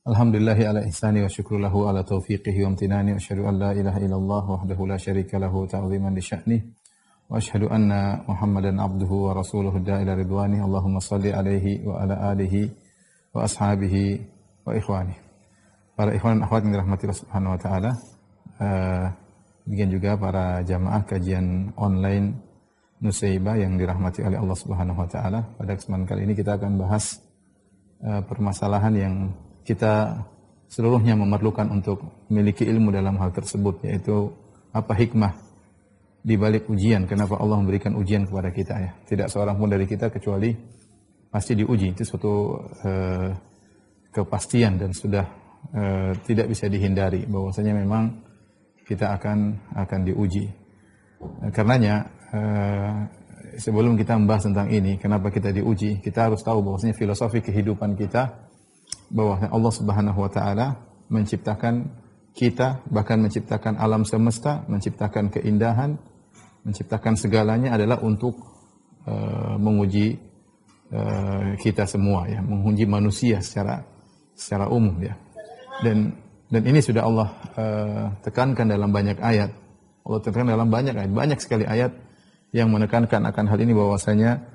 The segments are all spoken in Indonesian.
Alhamdulillahi ala ihsani wa syukru lahu ala taufiqihi wa amtinani wa asyhadu an la ilaha illallah wahdahu la syarika lahu ta'ziman li sya'nih wa asyhadu anna Muhammadan abduhu wa rasuluhu da'ila ridwani. Allahumma salli alaihi wa ala alihi wa ashabihi wa ikhwani. Para ikhwan dan akhwat yang dirahmati Allah Subhanahu wa taala, demikian juga para jamaah kajian online Nusaibah yang dirahmati oleh Allah Subhanahu wa taala. Pada kesempatan kali ini kita akan bahas permasalahan yang kita seluruhnya memerlukan untuk memiliki ilmu dalam hal tersebut, yaitu apa hikmah di balik ujian, kenapa Allah memberikan ujian kepada kita ya. Tidak seorang pun dari kita kecuali pasti diuji, itu suatu kepastian dan sudah tidak bisa dihindari bahwasanya memang kita akan diuji. Karenanya sebelum kita membahas tentang ini, kenapa kita diuji, kita harus tahu bahwasanya filosofi kehidupan kita, bahwa Allah Subhanahu wa taala menciptakan kita, bahkan menciptakan alam semesta, menciptakan keindahan, menciptakan segalanya adalah untuk menguji kita semua ya, menguji manusia secara umum ya. Dan ini sudah Allah tekankan dalam banyak ayat. Allah tekankan dalam banyak ayat, banyak sekali ayat yang menekankan akan hal ini, bahwasanya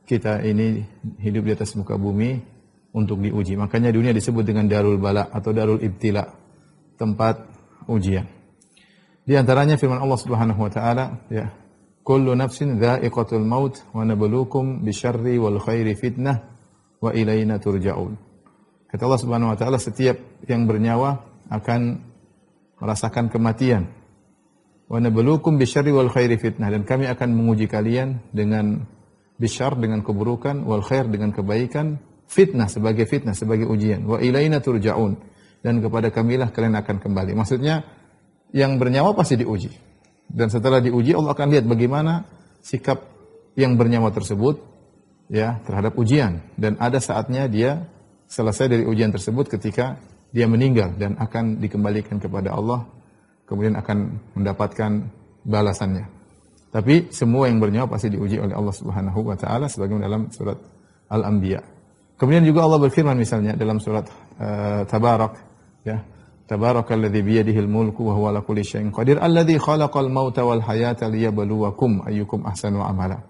kita ini hidup di atas muka bumi untuk diuji. Makanya dunia disebut dengan darul bala atau darul ibtila, tempat ujian. Di antaranya firman Allah Subhanahu wa taala ya, kullu nafsin dha'iqatul maut wa nabluukum bisyarri wal khairi fitnah wa ilaina turja'un. Kata Allah Subhanahu wa taala, setiap yang bernyawa akan merasakan kematian. Wa nabluukum bisyarri wal khairi fitnah, dan kami akan menguji kalian dengan bisyar, dengan keburukan, wal khair, dengan kebaikan, fitnah, sebagai ujian. Wa ilaina turja'un, dan kepada kamilah kalian akan kembali. Maksudnya yang bernyawa pasti diuji. Dan setelah diuji Allah akan lihat bagaimana sikap yang bernyawa tersebut ya terhadap ujian, dan ada saatnya dia selesai dari ujian tersebut ketika dia meninggal dan akan dikembalikan kepada Allah, kemudian akan mendapatkan balasannya. Tapi semua yang bernyawa pasti diuji oleh Allah Subhanahu wa taala, sebagaimana dalam surat Al-Anbiya. Kemudian juga Allah berfirman misalnya dalam surat Tabarak ya, Tabarakalladzi biyadihil mulku wa huwa ala kulli syai'in qadir alladzi khalaqal mauta wal hayata liyabluwakum ayyukum ahsanu amala.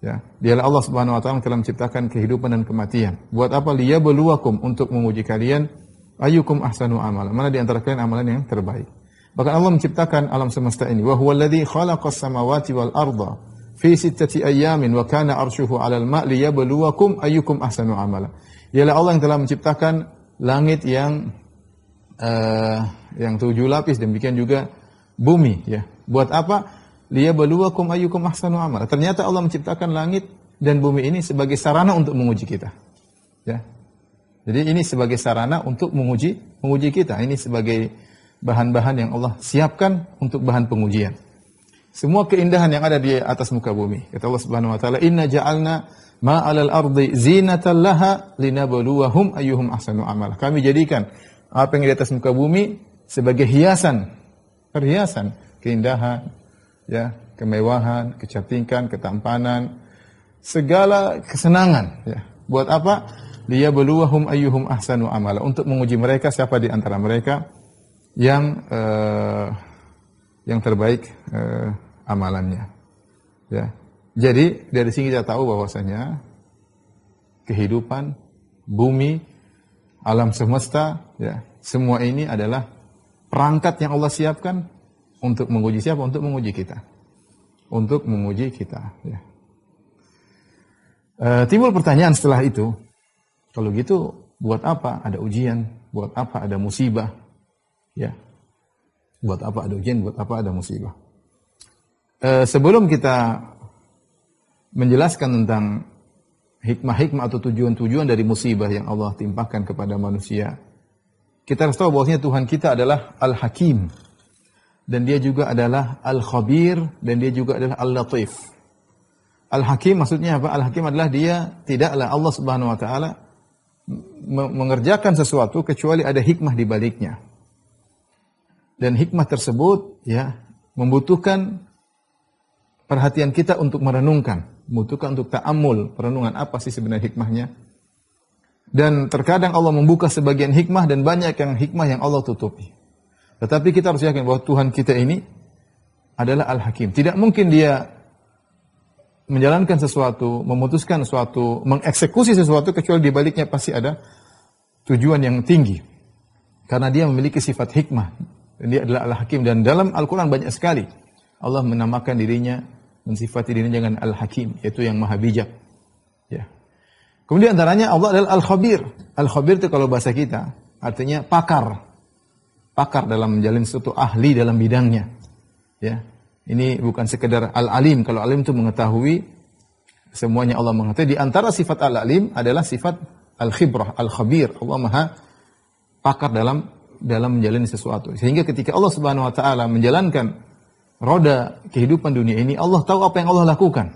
Ya, dialah Allah Subhanahu wa taala yang telah menciptakan kehidupan dan kematian. Buat apa? Liyabluwakum, untuk menguji kalian, ayyukum ahsanu amala, mana di antara kalian amalan yang terbaik. Bahkan Allah menciptakan alam semesta ini, wa huwallazi khalaqas samawati wal arda fi sittati ayyamin wa kana arshuhu 'alal ma' liyabluwakum ayyukum ahsanu amala. Ialah Allah yang telah menciptakan langit yang 7 lapis, demikian juga bumi ya. Buat apa? Liyabluwakum ayyukum ahsanu amala. Ternyata Allah menciptakan langit dan bumi ini sebagai sarana untuk menguji kita. Ya. Jadi ini sebagai sarana untuk menguji kita. Ini sebagai bahan-bahan yang Allah siapkan untuk bahan pengujian. Semua keindahan yang ada di atas muka bumi. Kata Allah Subhanahu wa taala, "Inna ja'alna ma 'alal ardi zinatan laha linabluwahum ayyuhum ahsanu amala." Kami jadikan apa yang di atas muka bumi sebagai perhiasan keindahan, ya, kemewahan, kecantikan, ketampanan, segala kesenangan, ya. Buat apa? Liyabluwahum ayyuhum ahsanu amala, untuk menguji mereka siapa di antara mereka yang terbaik amalannya. Ya. Jadi dari sini kita tahu bahwasanya kehidupan, bumi, alam semesta, ya, semua ini adalah perangkat yang Allah siapkan untuk menguji siapa? Untuk menguji kita. Untuk menguji kita. Ya. Timbul pertanyaan setelah itu, kalau gitu buat apa ada ujian? Buat apa ada musibah? Ya. Buat apa ada ujian? Buat apa ada musibah? Sebelum kita menjelaskan tentang hikmah-hikmah atau tujuan-tujuan dari musibah yang Allah timpakan kepada manusia, kita harus tahu bahwasanya Tuhan kita adalah Al-Hakim, dan dia juga adalah Al-Khabir, dan dia juga adalah Al-Latif. Al-Hakim maksudnya apa? Al-Hakim adalah dia tidaklah Allah Subhanahu wa taala mengerjakan sesuatu kecuali ada hikmah di baliknya. Dan hikmah tersebut ya membutuhkan perhatian kita untuk merenungkan, membutuhkan untuk ta'ammul, perenungan apa sih sebenarnya hikmahnya. Dan terkadang Allah membuka sebagian hikmah dan banyak yang hikmah yang Allah tutupi. Tetapi kita harus yakin bahwa Tuhan kita ini adalah Al-Hakim. Tidak mungkin dia menjalankan sesuatu, memutuskan sesuatu, mengeksekusi sesuatu kecuali di baliknya pasti ada tujuan yang tinggi. Karena dia memiliki sifat hikmah. Dan dia adalah Al-Hakim. Dan dalam Al-Quran banyak sekali Allah menamakan dirinya, mensifati dirinya dengan Al-Hakim, yaitu yang maha bijak. Ya. Kemudian antaranya Allah adalah Al-Khabir. Al-Khabir itu kalau bahasa kita artinya pakar. Pakar dalam menjalin sesuatu, ahli dalam bidangnya. Ya. Ini bukan sekedar Al-Alim. Kalau Alim itu mengetahui semuanya, Allah mengetahui. Di antara sifat Al-Alim adalah sifat Al-Khibrah, Al-Khabir. Allah maha pakar dalam menjalani sesuatu. Sehingga ketika Allah Subhanahu wa taala menjalankan roda kehidupan dunia ini, Allah tahu apa yang Allah lakukan.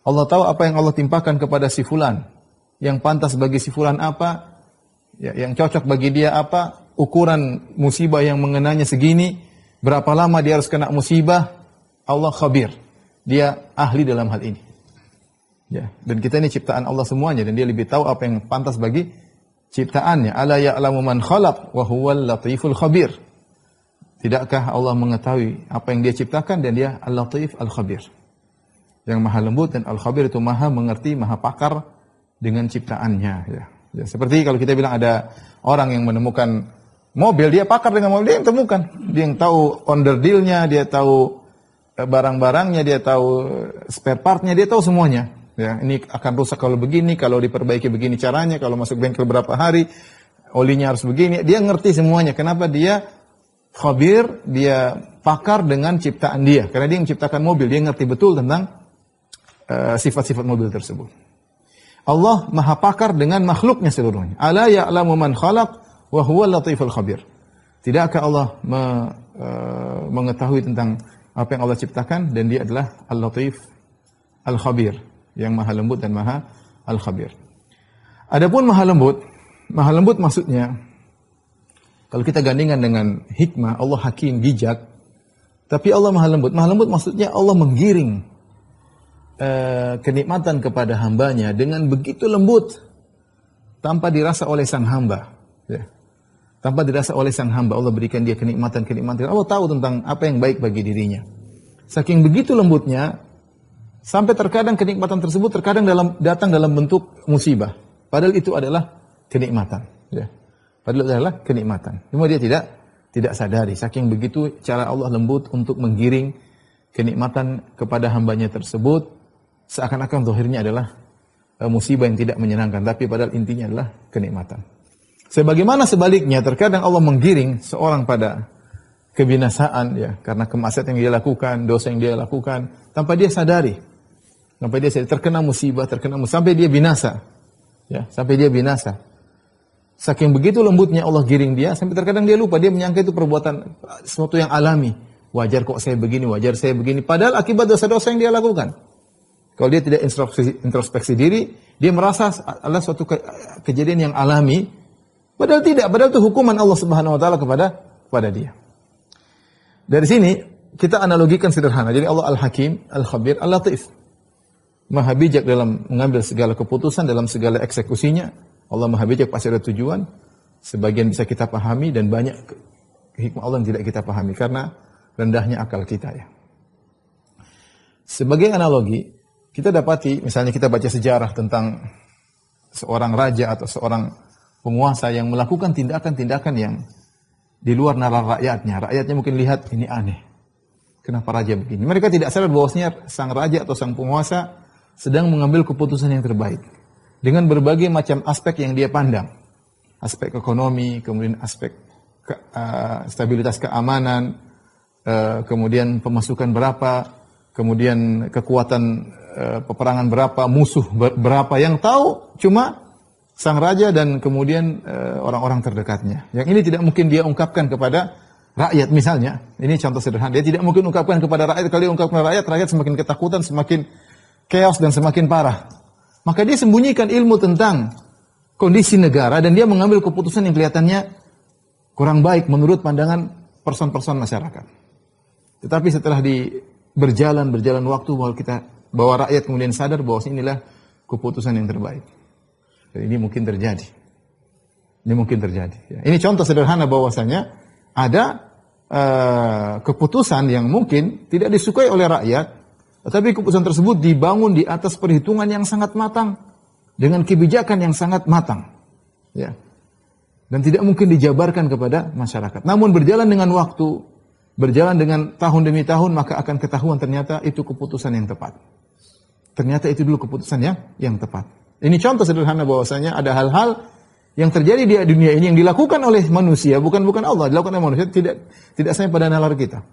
Allah tahu apa yang Allah timpakan kepada si fulan. Yang pantas bagi si fulan apa, ya, yang cocok bagi dia apa, ukuran musibah yang mengenanya segini, berapa lama dia harus kena musibah, Allah khabir. Dia ahli dalam hal ini. Ya, dan kita ini ciptaan Allah semuanya, dan dia lebih tahu apa yang pantas bagi ciptaannya. Ala ya'lamu man khalaq wa huwal latiful khabir. Tidakkah Allah mengetahui apa yang dia ciptakan, dan dia Al-Latif Al-Khabir. Yang maha lembut, dan Al-Khabir itu maha mengerti, maha pakar dengan ciptaannya. Ya. Ya, seperti kalau kita bilang ada orang yang menemukan mobil, dia pakar dengan mobil, dia yang temukan. Dia yang tahu onderdilnya, dia tahu barang-barangnya, dia tahu spare partnya, dia tahu semuanya. Ya, ini akan rusak kalau begini, kalau diperbaiki begini caranya, kalau masuk bengkel berapa hari, olinya harus begini. Dia ngerti semuanya. Kenapa? Dia khabir, dia pakar dengan ciptaan dia. Karena dia menciptakan mobil, dia ngerti betul tentang sifat-sifat mobil tersebut. Allah maha pakar dengan makhluknya seluruhnya. Ala ya'lamu man khalaq wa huwal latiful khabir. Tidakkah Allah mengetahui tentang apa yang Allah ciptakan, dan dia adalah Al-Latif Al-Khabir, yang maha lembut dan maha Al-Khabir. Adapun maha lembut maksudnya, kalau kita gandingkan dengan hikmah, Allah hakim, bijak, tapi Allah maha lembut. Maha lembut maksudnya Allah menggiring kenikmatan kepada hambanya dengan begitu lembut, tanpa dirasa oleh sang hamba. Ya. Tanpa dirasa oleh sang hamba, Allah berikan dia kenikmatan-kenikmatan. Allah tahu tentang apa yang baik bagi dirinya. Saking begitu lembutnya, sampai terkadang kenikmatan tersebut datang dalam bentuk musibah. Padahal itu adalah kenikmatan. Ya. Padahal itu adalah kenikmatan. Cuma dia tidak sadari. Saking begitu cara Allah lembut untuk menggiring kenikmatan kepada hambanya tersebut, seakan-akan zahirnya adalah musibah yang tidak menyenangkan, tapi padahal intinya adalah kenikmatan. Sebagaimana sebaliknya, terkadang Allah menggiring seorang pada kebinasaan, ya, karena kemaksiatan yang dia lakukan, dosa yang dia lakukan, tanpa dia sadari. Sampai dia terkena musibah, sampai dia binasa. Ya, sampai dia binasa. Saking begitu lembutnya Allah giring dia, sampai terkadang dia lupa, dia menyangka itu perbuatan sesuatu yang alami. Wajar kok saya begini, wajar saya begini. Padahal akibat dosa-dosa yang dia lakukan. Kalau dia tidak introspeksi diri, dia merasa adalah suatu kejadian yang alami. Padahal tidak, padahal itu hukuman Allah Subhanahu wa taala kepada dia. Dari sini kita analogikan sederhana. Jadi Allah Al-Hakim, Al-Khabir, Al-Latif. Maha bijak dalam mengambil segala keputusan, dalam segala eksekusinya. Allah Maha bijak, pasti ada tujuan. Sebagian bisa kita pahami, dan banyak hikmah Allah yang tidak kita pahami karena rendahnya akal kita, ya. Sebagai analogi, kita dapati, misalnya kita baca sejarah tentang seorang raja atau seorang penguasa yang melakukan tindakan-tindakan yang di luar nalar rakyatnya. Rakyatnya mungkin lihat, ini aneh. Kenapa raja begini? Mereka tidak sadar bahwasanya sang raja atau sang penguasa sedang mengambil keputusan yang terbaik. Dengan berbagai macam aspek yang dia pandang. Aspek ekonomi, kemudian aspek stabilitas keamanan, kemudian pemasukan berapa, kemudian kekuatan peperangan berapa, musuh berapa. Yang tahu cuma sang raja dan kemudian orang-orang terdekatnya. Yang ini tidak mungkin dia ungkapkan kepada rakyat misalnya. Ini contoh sederhana. Dia tidak mungkin ungkapkan kepada rakyat. Kalau dia ungkapkan kepada rakyat semakin ketakutan, semakin chaos dan semakin parah. Maka dia sembunyikan ilmu tentang kondisi negara dan dia mengambil keputusan yang kelihatannya kurang baik menurut pandangan person-person masyarakat. Tetapi setelah berjalan waktu bahwa rakyat kemudian sadar bahwa inilah keputusan yang terbaik. Ini mungkin terjadi. Ini mungkin terjadi. Ya. Ini contoh sederhana bahwasanya ada keputusan yang mungkin tidak disukai oleh rakyat, tetapi keputusan tersebut dibangun di atas perhitungan yang sangat matang, dengan kebijakan yang sangat matang. Ya. Dan tidak mungkin dijabarkan kepada masyarakat. Namun berjalan dengan waktu, berjalan dengan tahun demi tahun, maka akan ketahuan ternyata itu keputusan yang tepat. Ternyata itu dulu keputusan yang tepat. Ini contoh sederhana bahwasanya ada hal-hal yang terjadi di dunia ini yang dilakukan oleh manusia, bukan Allah, dilakukan oleh manusia, tidak sampai pada nalar kita.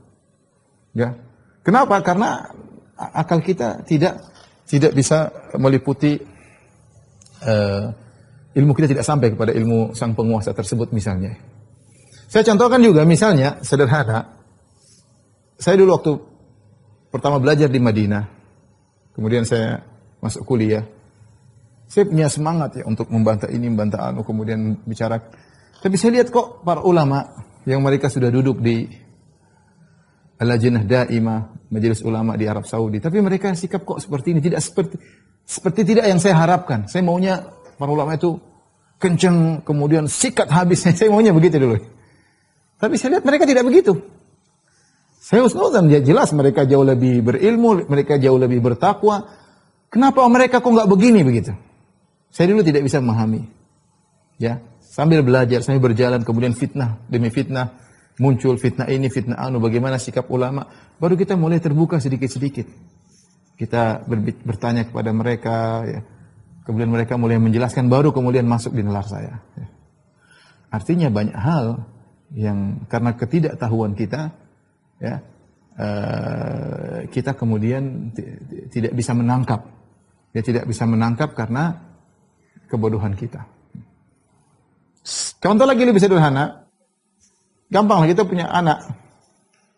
Ya. Kenapa? Karena akal kita tidak bisa meliputi, ilmu kita tidak sampai kepada ilmu sang penguasa tersebut misalnya. Saya contohkan juga misalnya sederhana. Saya dulu waktu pertama belajar di Madinah, kemudian saya masuk kuliah. Saya punya semangat ya untuk membantah ini, membantah anu, kemudian bicara. Tapi saya lihat kok para ulama yang mereka sudah duduk di Al-Lajnah Daimah, majelis ulama di Arab Saudi, tapi mereka sikap kok seperti ini, tidak seperti tidak yang saya harapkan. Saya maunya para ulama itu kenceng, kemudian sikat habis. Saya maunya begitu dulu. Tapi saya lihat mereka tidak begitu. Saya husnuzan, dia jelas mereka jauh lebih berilmu, mereka jauh lebih bertakwa. Kenapa mereka kok nggak begini begitu? Saya dulu tidak bisa memahami. Ya, sambil belajar, sambil berjalan, kemudian fitnah demi fitnah muncul, fitnah ini, fitnah anu, bagaimana sikap ulama, baru kita mulai terbuka sedikit-sedikit. Kita bertanya kepada mereka, ya. Kemudian mereka mulai menjelaskan, baru kemudian masuk di nalar saya. Ya. Artinya banyak hal yang karena ketidaktahuan kita, ya, kita kemudian tidak bisa menangkap. Ya, tidak bisa menangkap karena kebodohan kita. Contoh lagi lebih sederhana, gampang lah, kita punya anak.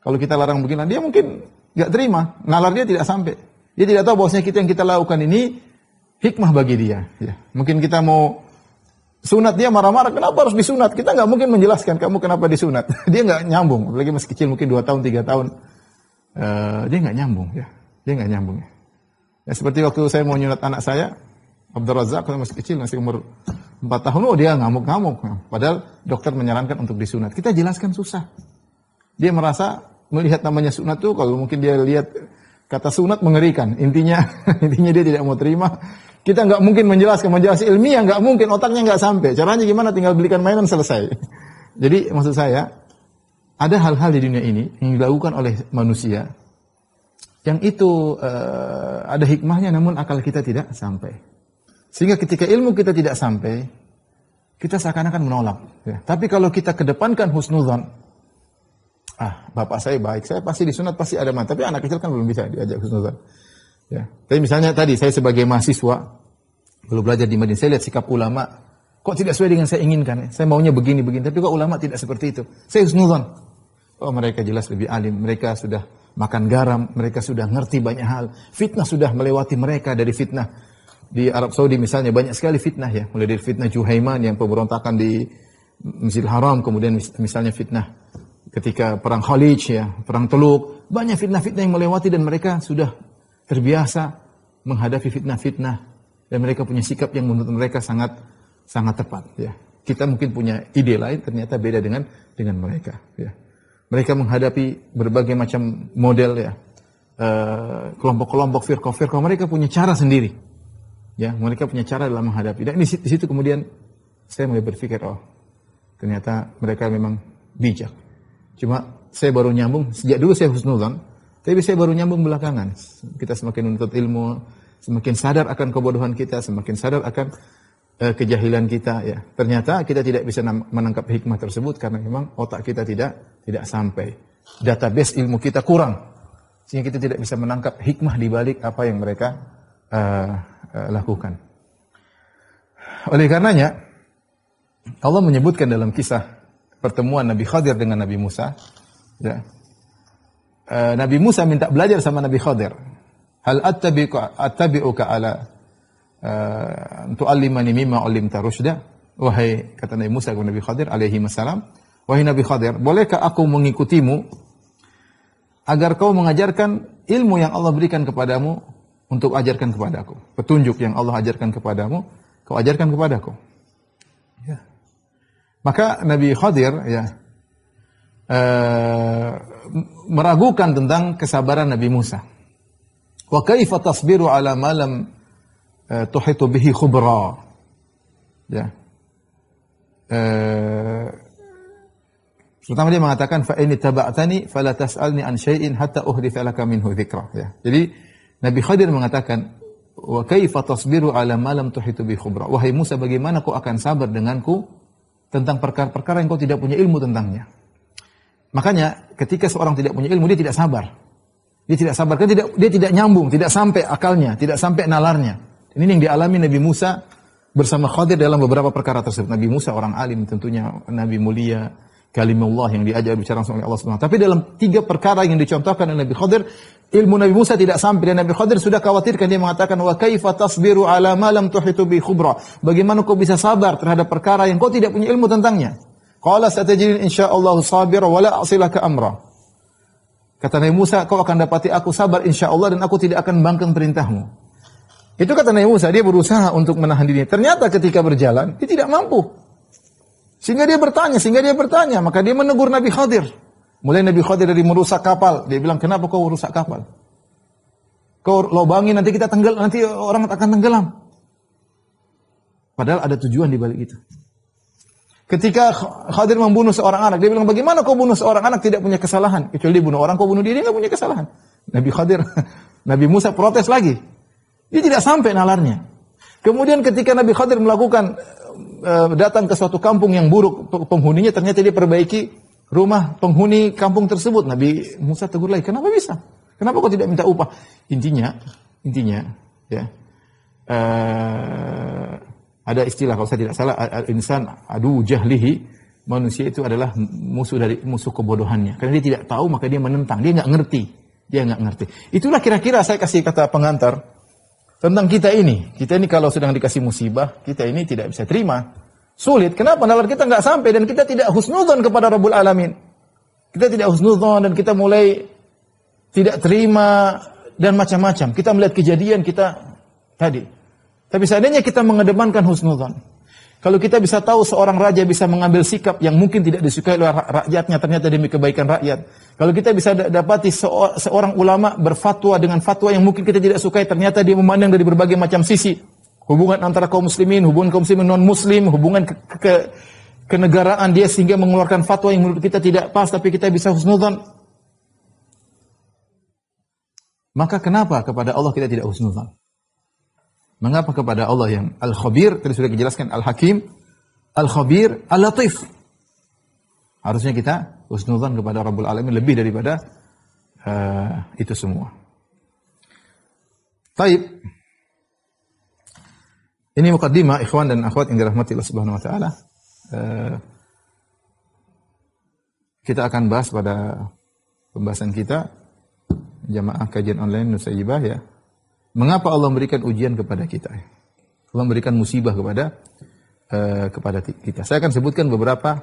Kalau kita larang begini, dia mungkin nggak terima, nalar dia tidak sampai. Dia tidak tahu bahwasanya yang kita lakukan ini hikmah bagi dia. Ya. Mungkin kita mau sunat, dia marah-marah, kenapa harus disunat? Kita nggak mungkin menjelaskan kamu kenapa disunat. Dia nggak nyambung, apalagi masih kecil, mungkin 2 tahun, 3 tahun. Dia nggak nyambung, ya. Dia nggak nyambung. Ya, seperti waktu saya mau nyunat anak saya, Abdul Razak, kalau masih kecil, masih umur 4 tahun, dia ngamuk-ngamuk. Padahal dokter menyarankan untuk disunat. Kita jelaskan susah. Dia merasa melihat namanya sunat tuh, kalau mungkin dia lihat kata sunat mengerikan. Intinya dia tidak mau terima. Kita nggak mungkin menjelaskan ilmiah, nggak mungkin, otaknya nggak sampai. Caranya gimana? Tinggal belikan mainan, selesai. Jadi maksud saya, ada hal-hal di dunia ini yang dilakukan oleh manusia, yang itu ada hikmahnya, namun akal kita tidak sampai. Sehingga ketika ilmu kita tidak sampai, kita seakan-akan menolak. Ya. Tapi kalau kita kedepankan husnuzan, bapak saya baik, saya pasti disunat, pasti ada manfaat. Tapi anak kecil kan belum bisa diajak husnuzan. Ya. Tapi misalnya tadi, saya sebagai mahasiswa, belum belajar di Madinah, saya lihat sikap ulama, kok tidak sesuai dengan saya inginkan. Saya maunya begini-begini, tapi kok ulama tidak seperti itu. Saya husnuzan. Oh, mereka jelas lebih alim, mereka sudah makan garam, mereka sudah ngerti banyak hal. Fitnah sudah melewati mereka dari fitnah. Di Arab Saudi misalnya banyak sekali fitnah, ya. Mulai dari fitnah Juhaiman yang pemberontakan di Masjidil Haram, kemudian misalnya fitnah ketika perang Khalij, ya, perang Teluk, banyak fitnah-fitnah yang melewati dan mereka sudah terbiasa menghadapi fitnah-fitnah dan mereka punya sikap yang menurut mereka sangat tepat, ya. Kita mungkin punya ide lain, ternyata beda dengan mereka, ya. Mereka menghadapi berbagai macam model, ya, kelompok-kelompok, firqah-firqah, mereka punya cara sendiri. Ya, mereka punya cara dalam menghadapi. Dan di situ kemudian saya mulai berpikir, oh, ternyata mereka memang bijak. Cuma saya baru nyambung, sejak dulu saya husnuzan, tapi saya baru nyambung belakangan. Kita semakin menuntut ilmu, semakin sadar akan kebodohan kita, semakin sadar akan kejahilan kita, ya. Ternyata kita tidak bisa menangkap hikmah tersebut karena memang otak kita tidak sampai. Database ilmu kita kurang. Sehingga kita tidak bisa menangkap hikmah di balik apa yang mereka lakukan. Oleh karenanya Allah menyebutkan dalam kisah pertemuan Nabi Khadir dengan Nabi Musa, ya. Nabi Musa minta belajar sama Nabi Khadir. Hal attabi'uka ala tu'allimani mimma 'allimta rusyda. Wahai, kata Nabi Musa kepada Nabi Khadir alaihi wasallam, wahai Nabi Khadir, bolehkah aku mengikutimu agar kau mengajarkan ilmu yang Allah berikan kepadamu untuk ajarkan kepadaku. Petunjuk yang Allah ajarkan kepadamu, kau ajarkan kepadaku. Ya. Maka Nabi Khadir ya meragukan tentang kesabaran Nabi Musa. Wa kaifa tasbiru ala ma lam tuhitu bihi khubra. Ya. Pertama dia mengatakan fa in taba'tani fala tas'alni an syai'in hatta uhditsa laka minhu dzikra, ya. Jadi Nabi Khadir mengatakan wa kaifa tasbiru ala ma lam tuhitu bihi khubra. Wahai Musa, bagaimana kau akan sabar denganku tentang perkara-perkara yang kau tidak punya ilmu tentangnya. Makanya ketika seorang tidak punya ilmu, dia tidak sabar. Dia tidak sabar, kan dia tidak nyambung, tidak sampai akalnya, tidak sampai nalarnya. Ini yang dialami Nabi Musa bersama Khadir dalam beberapa perkara tersebut. Nabi Musa orang alim, tentunya Nabi mulia, kalimullah yang diajar bicara langsung oleh Allah Subhanahu wa taala. Tapi dalam 3 perkara yang dicontohkan oleh Nabi Khadir, ilmu Nabi Musa tidak sampai, dan Nabi Khadir sudah khawatirkan. Dia mengatakan wa kaifa tasbiru ala ma lam tuhitu bi khubra. Bagaimana kau bisa sabar terhadap perkara yang kau tidak punya ilmu tentangnya? Qala satajidin insyaallah sabira wa la a'silaka amra. Kata Nabi Musa, kau akan dapati aku sabar insyaallah dan aku tidak akan membangkang perintahmu. Itu kata Nabi Musa, dia berusaha untuk menahan diri. Ternyata ketika berjalan, dia tidak mampu. Sehingga dia bertanya, maka dia menegur Nabi Khadir. Mulai Nabi Khadir dari merusak kapal, dia bilang, kenapa kau rusak kapal? Kau lobangi, nanti kita nanti orang akan tenggelam. Padahal ada tujuan di balik itu. Ketika Khadir membunuh seorang anak, dia bilang, bagaimana kau bunuh seorang anak tidak punya kesalahan? Kecuali dia bunuh orang, kau bunuh dia nggak punya kesalahan. Nabi Khadir, Nabi Musa protes lagi. Dia tidak sampai nalarnya. Kemudian ketika Nabi Khadir melakukan datang ke suatu kampung yang buruk penghuninya, ternyata dia perbaiki rumah penghuni kampung tersebut. Nabi Musa tegur lagi, kenapa bisa? Kenapa kau tidak minta upah? Intinya, ya, ada istilah kalau saya tidak salah, insan adu jahlihi, manusia itu adalah musuh kebodohannya. Karena dia tidak tahu maka dia menentang, dia nggak ngerti. Itulah kira-kira saya kasih kata pengantar tentang kita ini. Kita ini kalau sedang dikasih musibah, kita ini tidak bisa terima. Sulit. Kenapa? Nalar kita nggak sampai dan kita tidak husnudzon kepada Rabbul Alamin. Kita tidak husnudzon dan kita mulai tidak terima dan macam-macam. Kita melihat kejadian kita tadi. Tapi seandainya kita mengedepankan husnudzon. Kalau kita bisa tahu seorang raja bisa mengambil sikap yang mungkin tidak disukai oleh rakyatnya, ternyata demi kebaikan rakyat. Kalau kita bisa dapati seorang ulama berfatwa dengan fatwa yang mungkin kita tidak sukai, ternyata dia memandang dari berbagai macam sisi. Hubungan antara kaum muslimin, hubungan kaum muslimin non-muslim, hubungan kenegaraan dia sehingga mengeluarkan fatwa yang menurut kita tidak pas, tapi kita bisa husnudzon. Maka kenapa kepada Allah kita tidak husnudzon? Mengapa kepada Allah yang Al-Khabir, tadi sudah dijelaskan Al-Hakim, Al-Khabir, Al-Latif. Harusnya kita husnudzan kepada Rabbul Alamin lebih daripada itu semua. Taib. Ini mukaddimah ikhwan dan akhwat yang dirahmati Allah Subhanahu wa taala. Kita akan bahas pada pembahasan kita jamaah kajian online Nusaibah, ya. Mengapa Allah memberikan ujian kepada kita? Allah memberikan musibah kepada kita. Saya akan sebutkan beberapa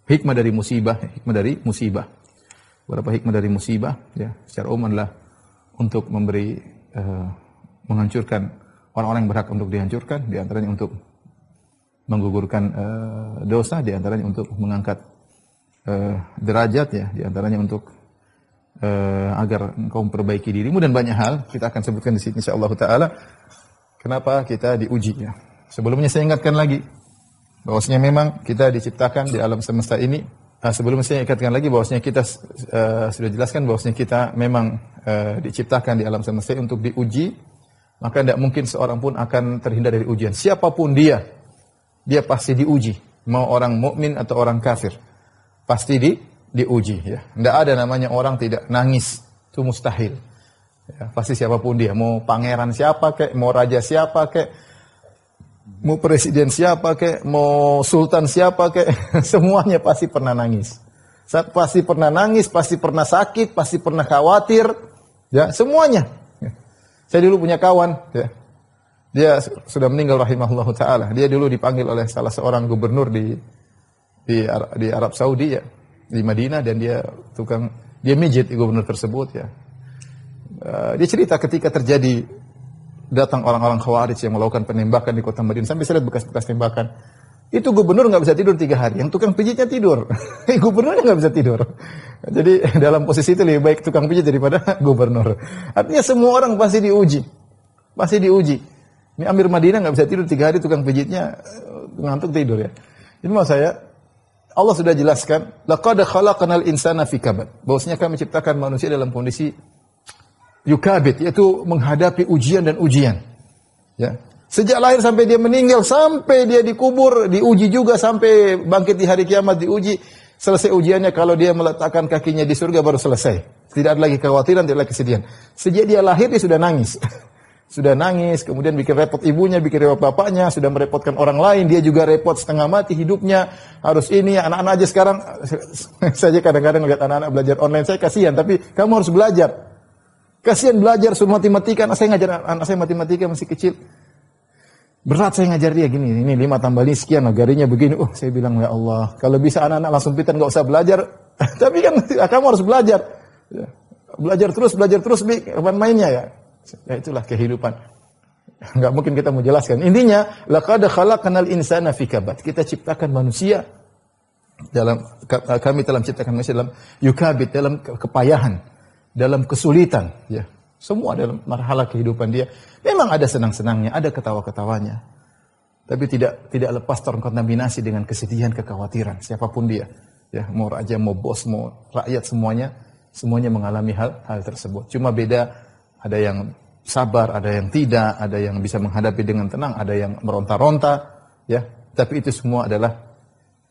hikmah dari musibah. Beberapa hikmah dari musibah, ya, secara umum adalah untuk memberi menghancurkan orang-orang yang berhak untuk dihancurkan, di antaranya untuk menggugurkan dosa, di antaranya untuk mengangkat derajat, ya, di antaranya untuk agar engkau memperbaiki dirimu, dan banyak hal kita akan sebutkan di sini insyaallah taala. Kenapa kita diuji, ya. Sebelumnya saya ingatkan lagi bahwasanya memang kita diciptakan di alam semesta ini. Sebelumnya saya ingatkan lagi bahwasanya kita sudah jelaskan bahwasanya kita memang diciptakan di alam semesta untuk diuji. Maka tidak mungkin seorang pun akan terhindar dari ujian. Siapapun dia pasti diuji. Mau orang mukmin atau orang kafir, pasti diuji, ya. Tidak ada namanya orang tidak nangis, itu mustahil. Ya, pasti siapapun dia, mau pangeran siapa kek, mau raja siapa kek, mau presiden siapa kek, mau sultan siapa kek, semuanya pasti pernah nangis. Pasti pernah nangis, pasti pernah sakit, pasti pernah khawatir, ya, semuanya. Ya. Saya dulu punya kawan, ya. Dia sudah meninggal rahimahullah taala. Dia dulu dipanggil oleh salah seorang gubernur di Arab Saudi, ya, di Madinah, dan dia mijit gubernur tersebut, ya. Dia cerita ketika terjadi datang orang-orang Khawarij yang melakukan penembakan di kota Madinah, sampai saya lihat bekas-bekas tembakan. Itu gubernur nggak bisa tidur 3 hari, yang tukang pijitnya tidur. Gubernurnya nggak bisa tidur. Jadi dalam posisi itu lebih baik tukang pijit daripada gubernur. Artinya semua orang pasti diuji. Pasti diuji. Ini Amir Madinah nggak bisa tidur 3 hari, tukang pijitnya ngantuk tidur ya. Jadi maksud saya, Allah sudah jelaskan, laqad khalaqnal insana fi kabad. Bahwasanya kami menciptakan manusia dalam kondisi yukabid, yaitu menghadapi ujian dan ujian. Ya. Sejak lahir sampai dia meninggal, sampai dia dikubur, diuji juga, sampai bangkit di hari kiamat diuji. Selesai ujiannya kalau dia meletakkan kakinya di surga baru selesai. Tidak ada lagi kekhawatiran, tidak ada lagi kesedihan. Sejak dia lahir dia sudah nangis. Sudah nangis, kemudian bikin repot ibunya, bikin repot bapaknya, sudah merepotkan orang lain, dia juga repot setengah mati hidupnya, harus ini, anak-anak aja sekarang, saya kadang-kadang lihat anak-anak belajar online, saya kasihan, tapi kamu harus belajar. Kasihan belajar, suruh matematika, saya ngajar anak saya matematika masih kecil. Berat saya ngajar dia gini, ini 5 tambah ini sekian, garinya begini, saya bilang, ya Allah, kalau bisa anak-anak langsung pintar, nggak usah belajar, tapi kan kamu harus belajar. Belajar terus, kapan mainnya ya? Ya itulah kehidupan. Enggak mungkin kita mau jelaskan. Intinya, laqad khalaqnal insana fi kabad. Kita ciptakan manusia kami telah menciptakan manusia dalam yukabid, dalam kepayahan, dalam kesulitan, ya. Semua dalam marhalah kehidupan dia. Memang ada senang-senangnya, ada ketawa-ketawanya. Tapi tidak lepas terkontaminasi dengan kesedihan, kekhawatiran siapapun dia. Ya, mau raja, mau bos, mau rakyat, semuanya mengalami hal tersebut. Cuma beda, ada yang sabar, ada yang tidak, ada yang bisa menghadapi dengan tenang, ada yang meronta-ronta, ya. Tapi itu semua adalah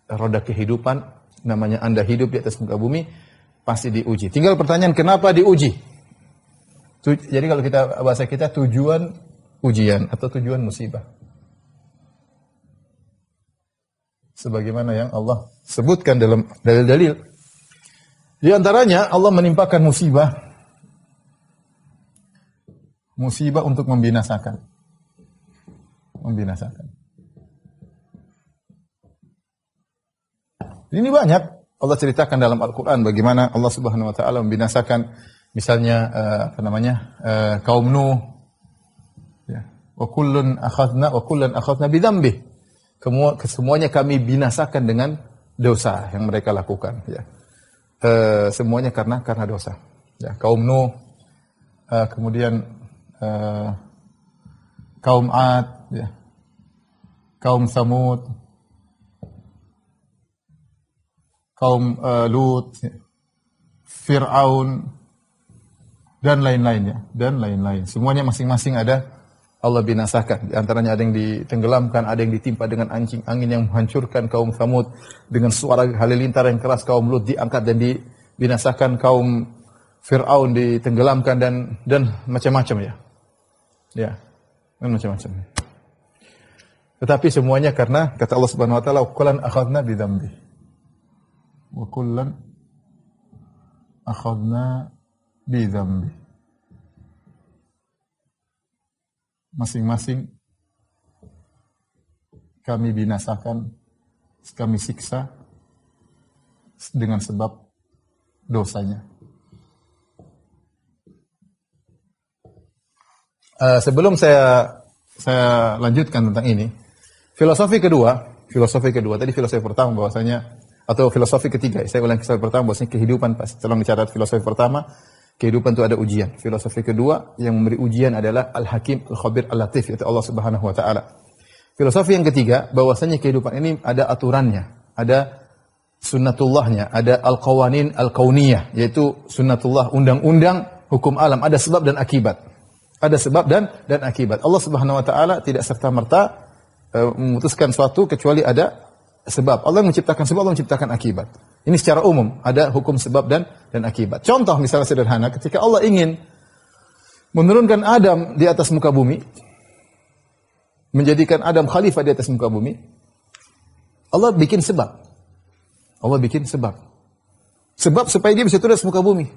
roda kehidupan. Namanya Anda hidup di atas muka bumi, pasti diuji. Tinggal pertanyaan, kenapa diuji? Jadi kalau bahasa kita tujuan ujian atau tujuan musibah. Sebagaimana yang Allah sebutkan dalam dalil-dalil. Di antaranya Allah menimpakan musibah untuk membinasakan. Ini banyak Allah ceritakan dalam Al-Qur'an bagaimana Allah Subhanahu wa taala membinasakan misalnya kaum Nuh, ya. Wa kullan akhadna bidzambih. Semuanya kami binasakan dengan dosa yang mereka lakukan, ya. Semuanya karena dosa. Ya, kaum Nuh, kemudian kaum Ad, ya. Kaum Samud, kaum Lut, ya. Fir'aun, dan lain-lainnya, Semuanya masing-masing ada Allah binasakan. Di antaranya ada yang ditenggelamkan, ada yang ditimpa dengan angin yang menghancurkan kaum Samud, dengan suara halilintar yang keras kaum Lut diangkat dan dibinasakan, kaum Fir'aun ditenggelamkan dan macam-macam, ya. Ya, dan macam-macam. Tetapi semuanya karena kata Allah Subhanahu wa taala, kullan akhadna bidzambi. Wa kullan akhadna bidzambi. Masing-masing kami binasakan, kami siksa dengan sebab dosanya. Sebelum saya lanjutkan tentang ini, filosofi kedua, tadi filosofi pertama bahwasanya, atau filosofi ketiga, saya ulang filosofi pertama bahwasanya kehidupan, tolong dicatat filosofi pertama, kehidupan itu ada ujian. Filosofi kedua yang memberi ujian adalah Al-Hakim, Al-Khabir, Al-Latif, yaitu Allah Subhanahu wa taala. Filosofi yang ketiga bahwasanya kehidupan ini ada aturannya, ada sunnatullahnya, ada al-qawanin al-kauniyah, yaitu sunnatullah, undang-undang hukum alam, ada sebab dan akibat. Ada sebab dan akibat. Allah Subhanahu wa taala tidak serta-merta memutuskan suatu kecuali ada sebab. Allah menciptakan sebab, Allah menciptakan akibat. Ini secara umum, ada hukum sebab dan akibat. Contoh misalnya sederhana, ketika Allah ingin menurunkan Adam di atas muka bumi, menjadikan Adam khalifah di atas muka bumi, Allah bikin sebab. Sebab supaya dia bisa turun di atas muka bumi.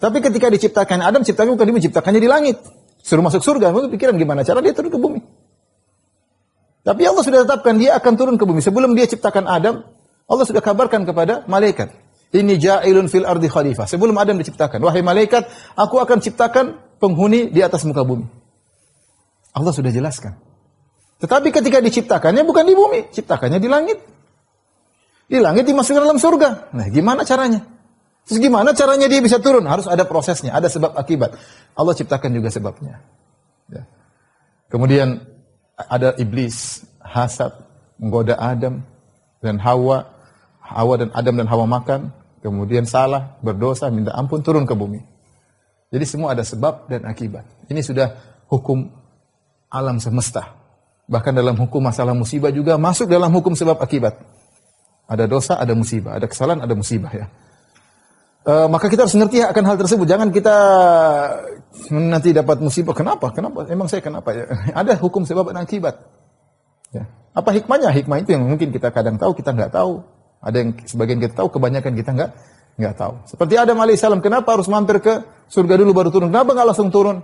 Tapi ketika diciptakan Adam, bukan dia menciptakannya di langit. Suruh masuk surga, mungkin pikiran gimana cara dia turun ke bumi. Tapi Allah sudah tetapkan dia akan turun ke bumi. Sebelum dia ciptakan Adam, Allah sudah kabarkan kepada malaikat, "Inni ja'ilun fil ardi khalifah." Sebelum Adam diciptakan, wahai malaikat, aku akan ciptakan penghuni di atas muka bumi. Allah sudah jelaskan. Tetapi ketika diciptakannya bukan di bumi, ciptakannya di langit. Di langit dimasukkan dalam surga. Nah, gimana caranya? Terus gimana caranya dia bisa turun? Harus ada prosesnya, ada sebab akibat. Allah ciptakan juga sebabnya. Ya. Kemudian ada iblis, hasad, menggoda Adam dan Hawa. Hawa dan Adam dan Hawa makan. Kemudian salah, berdosa, minta ampun, turun ke bumi. Jadi semua ada sebab dan akibat. Ini sudah hukum alam semesta. Bahkan dalam hukum masalah musibah juga masuk dalam hukum sebab akibat. Ada dosa, ada musibah. Ada kesalahan, ada musibah ya. Maka kita harus ngerti akan hal tersebut. Jangan kita nanti dapat musibah. Kenapa? Kenapa? Emang saya kenapa ya? Ada hukum sebab dan akibat. Ya. Apa hikmahnya? Hikmah itu yang mungkin kita kadang tahu, kita nggak tahu. Ada yang sebagian kita tahu, kebanyakan kita nggak tahu. Seperti Adam alaihissalam, kenapa harus mampir ke surga dulu baru turun? Kenapa nggak langsung turun?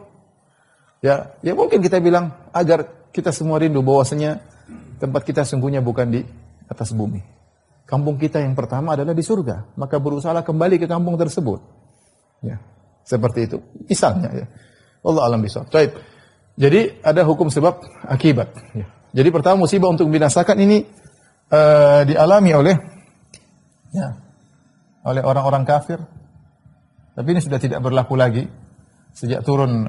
Ya mungkin kita bilang agar kita semua rindu bahwasanya tempat kita sungguhnya bukan di atas bumi. Kampung kita yang pertama adalah di surga. Maka berusaha kembali ke kampung tersebut. Ya, seperti itu. Misalnya ya. Allah alam bisawab. Baik. Jadi ada hukum sebab akibat. Ya. Jadi pertama musibah untuk membinasakan ini dialami oleh orang-orang kafir. Tapi ini sudah tidak berlaku lagi sejak turun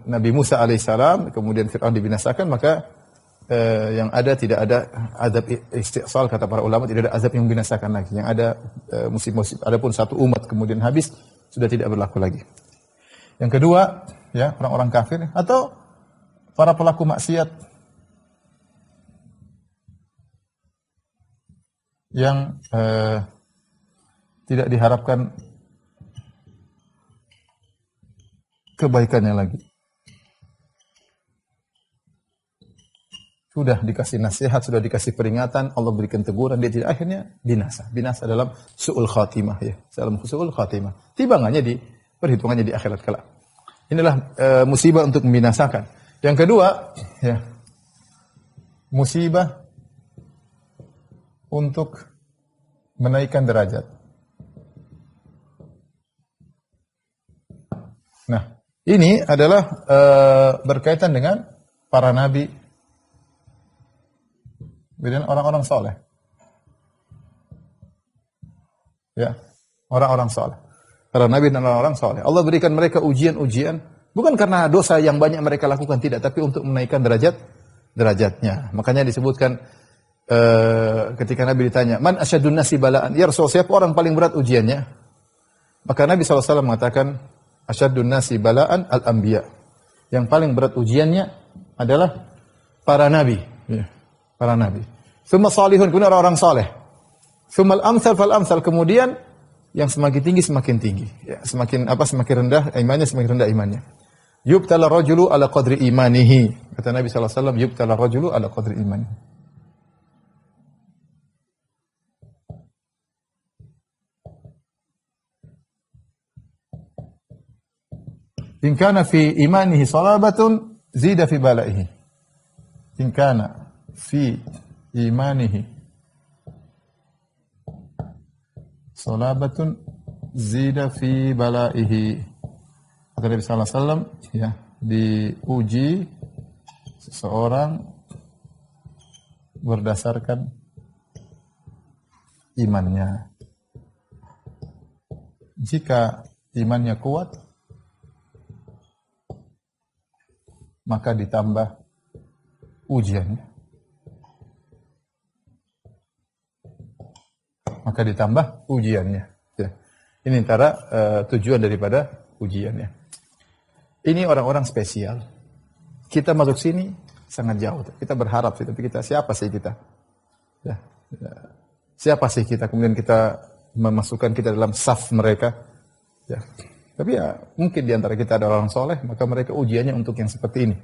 Nabi Musa alaihissalam, kemudian Fir'aun dibinasakan, maka yang ada tidak ada azab istiqsal, kata para ulama, tidak ada azab yang membinasakan lagi. Yang ada musib-musib. Adapun satu umat kemudian habis, sudah tidak berlaku lagi. Yang kedua, ya, orang-orang kafir atau para pelaku maksiat yang tidak diharapkan kebaikannya lagi. Sudah dikasih nasihat, sudah dikasih peringatan, Allah berikan teguran, dia tidak, akhirnya binasa. Binasa dalam su'ul khatimah ya, dalam su'ul khatimah. Timbangannya di perhitungannya di akhirat kelak. Inilah musibah untuk membinasakan. Yang kedua, ya, musibah untuk menaikkan derajat. Nah, ini adalah berkaitan dengan para nabi dan orang-orang soleh. Ya, orang-orang soleh. Para nabi dan orang-orang soleh. Allah berikan mereka ujian-ujian, bukan karena dosa yang banyak mereka lakukan, tidak, tapi untuk menaikkan derajatnya. Makanya disebutkan ketika Nabi ditanya, man asyadun nasi balaan? Ya Rasul, siapa orang paling berat ujiannya? Maka Nabi SAW mengatakan, asyadun nasi balaan al-anbiya. Yang paling berat ujiannya adalah para nabi. Ya. Para nabi. Tsumma salihun, kemudian orang-orang saleh. Tsummal amsal fal amsal, kemudian yang semakin tinggi semakin tinggi. Ya, semakin rendah imannya, semakin rendah imannya. Yubtala rajulu ala qadri imanihi. Kata Nabi sallallahu alaihi wasallam, yubtala rajulu ala qadri imanihi. In kana fi imanihi salabatun zida fi balaihi. In kana fi imanihi salabatun zida fi balaihi. Kata Nabi sallallahu alaihi wasallam, ya, diuji seseorang berdasarkan imannya. Jika imannya kuat, maka ditambah ujiannya. Maka ditambah ujiannya. Ya. Ini antara tujuan daripada ujiannya. Ini orang-orang spesial. Kita masuk sini sangat jauh. Kita berharap sih, tapi siapa sih kita? Ya. Siapa sih kita? Kemudian kita memasukkan kita dalam saf mereka. Ya. Tapi ya mungkin di antara kita ada orang soleh, maka mereka ujiannya untuk yang seperti ini.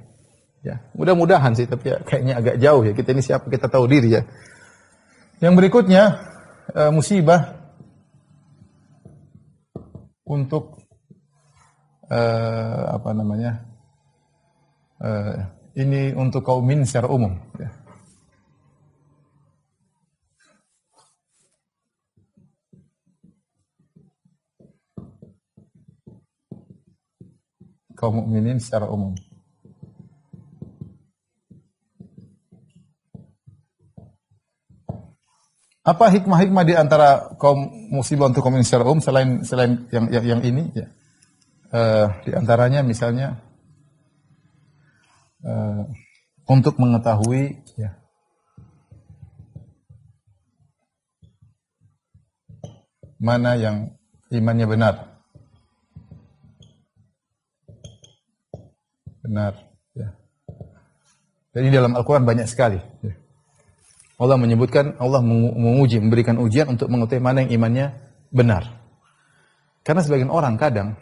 Ya, mudah-mudahan sih, tapi ya kayaknya agak jauh ya. Kita ini siapa? Kita tahu diri ya. Yang berikutnya, musibah untuk ini untuk kaum min secara umum. Ya. kaum mukminin secara umum. Apa hikmah-hikmah di antara kaum muslimin untuk kaum mukminin secara umum selain yang ini? Ya. Di antaranya misalnya untuk mengetahui ya, mana yang imannya benar. Ya. Dan ini dalam Al-Quran banyak sekali. Ya. Allah menyebutkan, Allah menguji, memberikan ujian untuk mengetahui mana yang imannya benar. Karena sebagian orang kadang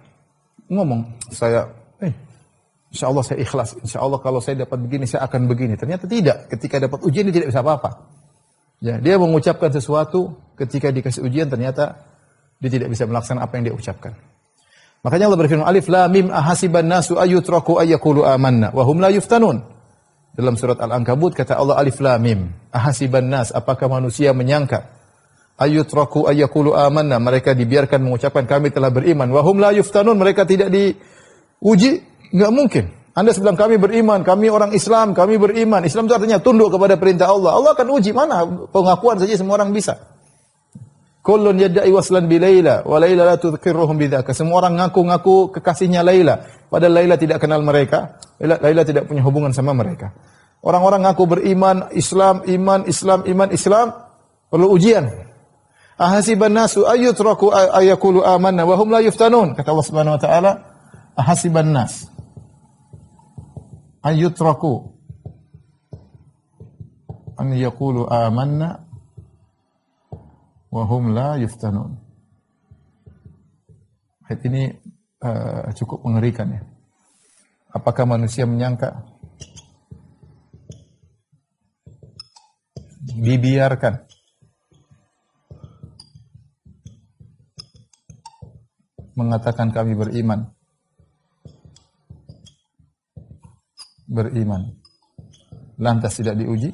ngomong, insya Allah saya ikhlas, insya Allah kalau saya dapat begini, saya akan begini. Ternyata tidak, ketika dapat ujian dia tidak bisa apa-apa. Ya, dia mengucapkan sesuatu, ketika dikasih ujian ternyata dia tidak bisa melaksanakan apa yang dia ucapkan. Makanya Allah berfirman, Alif Lam Mim ahasiban nasu ayyutraku ayyaqulu amanna wa hum la yuftanun. Dalam surat Al-Ankabut kata Allah Alif Lam Mim, ahasiban nas, apakah manusia menyangka ayyutraku ayyaqulu amanna, mereka dibiarkan mengucapkan kami telah beriman, wa hum la yuftanun, mereka tidak diuji? Enggak mungkin. Anda bilang kami beriman, kami orang Islam, kami beriman. Islam itu artinya tunduk kepada perintah Allah. Allah akan uji, mana pengakuan saja semua orang bisa. Kullun yadda'i waslan bi Laila wa Laila la tudhkiruhum bidzaka. Semua orang ngaku-ngaku kekasihnya Laila, padahal Laila tidak kenal mereka. Laila tidak punya hubungan sama mereka. Orang-orang ngaku beriman, Islam, Islam, perlu ujian. Ahasiban nasu ayyutraku ayyaqulu amanna wa hum la yuftanun. Kata Allah Subhanahu wa taala, ahasiban nas ayyutraku an yaqulu amanna wa hum la yuftanun. Ayat ini cukup mengerikan ya. Apakah manusia menyangka dibiarkan mengatakan kami beriman, lantas tidak diuji?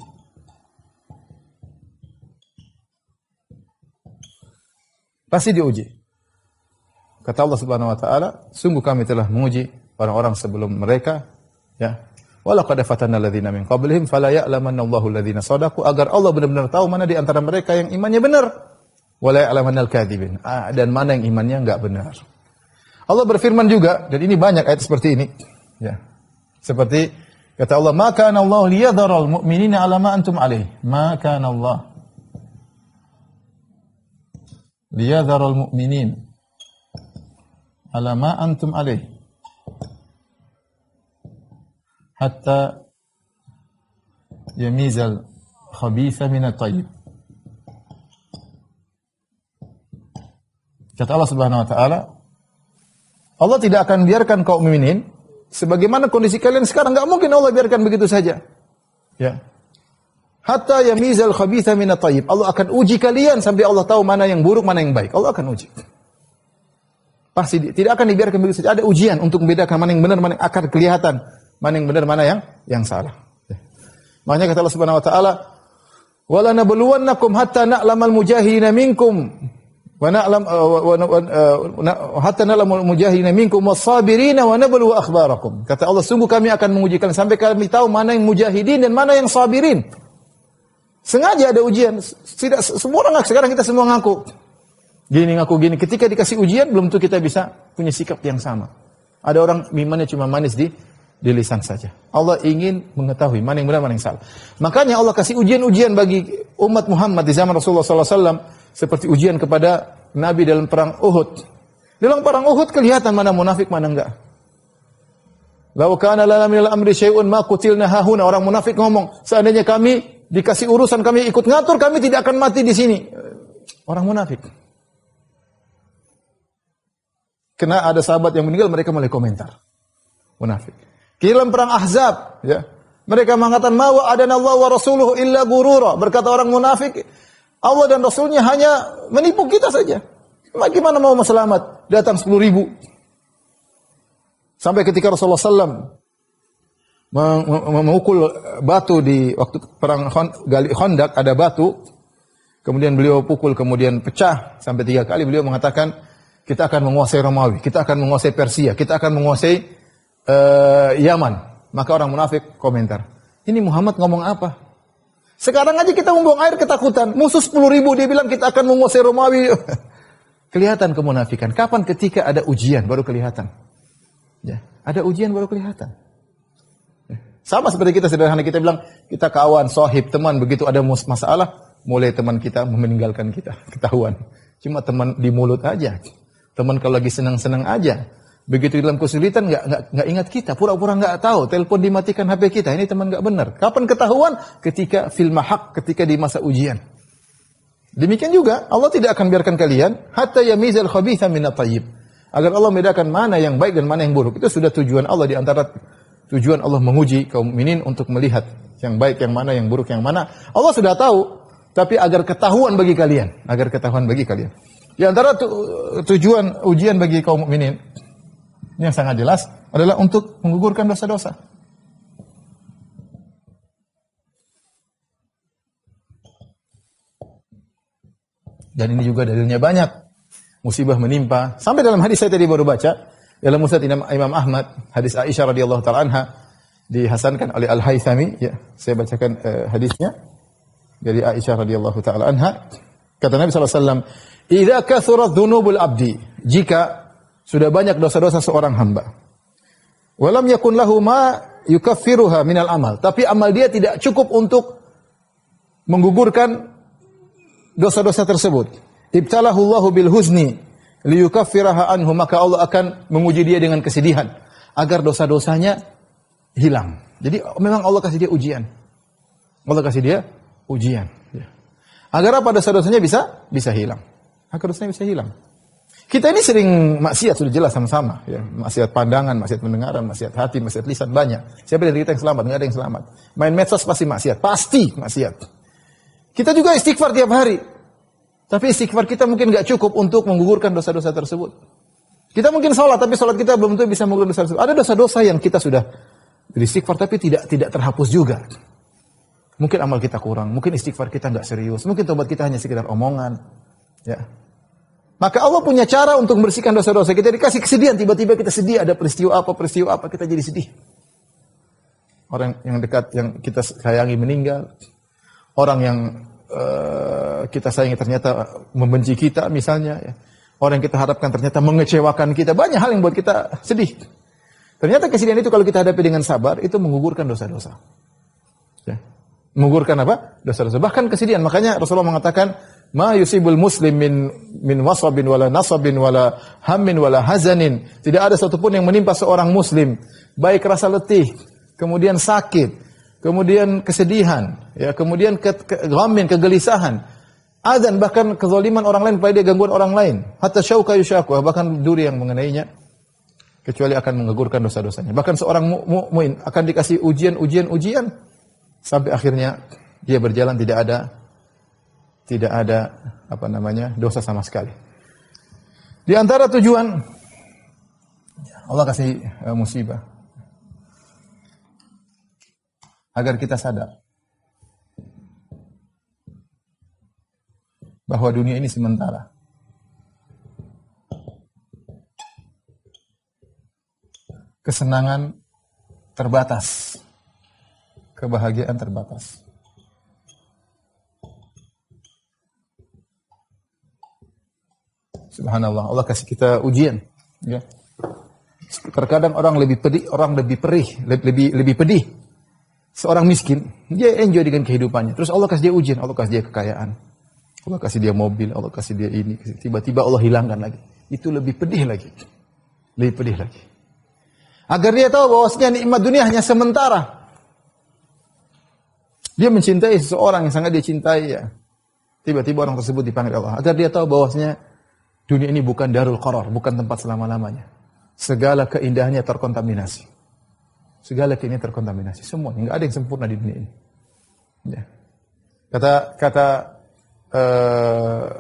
Pasti diuji. Kata Allah Subhanahu wa taala, sungguh kami telah menguji orang-orang sebelum mereka, ya. Wa laqad fatanna alladziina min qablihim fala ya'lamanna Allahu alladziina shadaqu, agar Allah benar-benar tahu mana di antara mereka yang imannya benar, wa la ya'lamanna al-kadzibin, dan mana yang imannya enggak benar. Allah berfirman juga, dan ini banyak ayat seperti ini, ya. Seperti kata Allah, "Ma kana Allah liyadharal mu'minina 'ala ma antum 'alaihi." Ma kana Allah liyadharal mu'minin 'ala ma antum 'alaihi hatta yamizal khabitha min at-tayyib. Kata Allah Subhanahu wa taala, Allah tidak akan biarkan kaum mukminin sebagaimana kondisi kalian sekarang, enggak mungkin Allah biarkan begitu saja. Ya. Hatta yamizal khabitha min at-tayyib. Allah akan uji kalian sampai Allah tahu mana yang buruk, mana yang baik. Allah akan uji. Pasti tidak akan dibiarkan begitu saja. Ada ujian untuk membedakan mana yang benar, mana yang akan kelihatan, mana yang benar, mana yang salah. Ya. Makanya kata Allah Subhanahu wa taala, "Wala nabluwannakum hatta na'lamal mujahidina minkum wa na'lam hatta na'lamal mujahidina minkum was-sabirina wa nabluwa akhbarakum." Kata Allah, sungguh kami akan menguji kalian sampai kami tahu mana yang mujahidin dan mana yang sabirin. Sengaja ada ujian. Tidak semua orang sekarang kita semua ngaku ngaku gini. Ketika dikasih ujian belum tentu kita bisa punya sikap yang sama. Ada orang imannya cuma manis di lisan saja. Allah ingin mengetahui mana yang benar, mana yang salah. Makanya Allah kasih ujian-ujian bagi umat Muhammad di zaman Rasulullah SAW, seperti ujian kepada Nabi dalam perang Uhud. Dalam perang Uhud kelihatan mana munafik, mana enggak. Lau kana lana minal amri syai'un ma qutilna hahuna. Orang munafik ngomong, seandainya kami dikasih urusan, kami ikut ngatur, kami tidak akan mati di sini. Orang munafik. Kena ada sahabat yang meninggal, mereka mulai komentar. Munafik. Dalam perang Ahzab, ya. Mereka mengatakan, "Ma wa'adana Allah wa rasuluhu illa ghurura." Berkata orang munafik, Allah dan Rasulnya hanya menipu kita saja. Bagaimana mau selamat? Datang 10.000. Sampai ketika Rasulullah SAW memukul batu di waktu perang Khandaq, ada batu, kemudian beliau pukul, kemudian pecah sampai 3 kali. Beliau mengatakan, kita akan menguasai Romawi, kita akan menguasai Persia, kita akan menguasai Yaman. Maka orang munafik komentar, ini Muhammad ngomong apa? Sekarang aja kita membuang air ketakutan. Musuh 10.000 dia bilang kita akan menguasai Romawi. Kelihatan kemunafikan. Kapan? Ketika ada ujian baru kelihatan. Ya, ada ujian baru kelihatan. Ya. Sama seperti kita sederhana, kita bilang kita kawan, sahib, teman, begitu ada masalah, mulai teman kita meninggalkan kita, ketahuan. Cuma teman di mulut aja. Teman kalau lagi senang-senang aja. Begitu dalam kesulitan nggak ingat kita, pura-pura nggak tahu, telepon dimatikan HP kita, ini teman nggak benar. Kapan ketahuan? Ketika fil mahaq, ketika di masa ujian. Demikian juga Allah tidak akan biarkan kalian hatta yamizal khabitha minat thayyib. Agar Allah membedakan mana yang baik dan mana yang buruk. Itu sudah tujuan Allah, di antara tujuan Allah menguji kaum mukminin untuk melihat yang baik yang mana, yang buruk yang mana. Allah sudah tahu, tapi agar ketahuan bagi kalian, agar ketahuan bagi kalian. Di antara tujuan ujian bagi kaum mukminin yang sangat jelas adalah untuk menggugurkan dosa-dosa. Dan ini juga dalilnya banyak. Musibah menimpa. Sampai dalam hadis saya tadi baru baca, dalam musnad Imam Ahmad, hadis Aisyah radhiyallahu taala anha, dihasankan oleh Al-Haythami, ya. Saya bacakan hadisnya dari Aisyah radhiyallahu taala anha. Kata Nabi sallallahu alaihi wasallam, "Idza kathurat dzunubul abdi," jika sudah banyak dosa-dosa seorang hamba. Walam yakun lahu ma yukaffiruha minal amal. Tapi amal dia tidak cukup untuk menggugurkan dosa-dosa tersebut. Ibtalahu Allahu bil huzni liyukaffiraha anhu, maka Allah akan menguji dia dengan kesedihan agar dosa-dosanya hilang. Jadi memang Allah kasih dia ujian. Allah kasih dia ujian. Agar apa? Dosa-dosanya bisa hilang. Agar dosanya bisa hilang. Kita ini sering maksiat, sudah jelas sama-sama. Ya. Maksiat pandangan, maksiat pendengaran, maksiat hati, maksiat lisan, banyak. Siapa dari kita yang selamat? Nggak ada yang selamat. Main medsos pasti maksiat. Pasti maksiat. Kita juga istighfar tiap hari. Tapi istighfar kita mungkin nggak cukup untuk menggugurkan dosa-dosa tersebut. Kita mungkin sholat, tapi sholat kita belum tentu bisa menggugurkan dosa tersebut. Ada dosa-dosa yang kita sudah beristighfar, tapi tidak terhapus juga. Mungkin amal kita kurang, mungkin istighfar kita nggak serius, mungkin tobat kita hanya sekedar omongan. Ya. Maka Allah punya cara untuk membersihkan dosa-dosa. Kita dikasih kesedihan, tiba-tiba kita sedih, ada peristiwa apa, kita jadi sedih. Orang yang dekat, yang kita sayangi meninggal. Orang yang kita sayangi ternyata membenci kita misalnya. Ya. Orang yang kita harapkan ternyata mengecewakan kita. Banyak hal yang buat kita sedih. Ternyata kesedihan itu kalau kita hadapi dengan sabar, itu menggugurkan dosa-dosa. Ya. Menggugurkan apa? Dosa-dosa. Bahkan kesedihan. Makanya Rasulullah mengatakan, ma yusibul muslim min wasabin wala nasabin wala hammin wala hazanin. Tidak ada satupun yang menimpa seorang muslim, baik rasa letih, kemudian sakit, kemudian kesedihan, ya, kemudian ghammin, kegelisahan, adzan, bahkan kezaliman orang lain, pada dia gangguan orang lain, hatta syauka yushaku, bahkan duri yang mengenainya, kecuali akan menggugurkan dosa-dosanya. Bahkan seorang mukmin akan dikasih ujian sampai akhirnya dia berjalan tidak ada dosa sama sekali. Di antara tujuan Allah kasih musibah agar kita sadar bahwa dunia ini sementara. Kesenangan terbatas, kebahagiaan terbatas. Subhanallah, Allah kasih kita ujian. Ya. Terkadang orang lebih pedih, lebih pedih. Seorang miskin, dia enjoy dengan kehidupannya. Terus Allah kasih dia ujian, Allah kasih dia kekayaan. Allah kasih dia mobil, Allah kasih dia ini. Tiba-tiba Allah hilangkan lagi. Itu lebih pedih lagi. Lebih pedih lagi. Agar dia tahu bahwasanya nikmat dunia hanya sementara. Dia mencintai seseorang yang sangat dia cintai, ya. Tiba-tiba orang tersebut dipanggil Allah. Agar dia tahu bahwasanya dunia ini bukan darul qarar, bukan tempat selama-lamanya. Segala keindahannya terkontaminasi. Segala keindahan terkontaminasi. Semua, enggak ada yang sempurna di dunia ini. Ya. Kata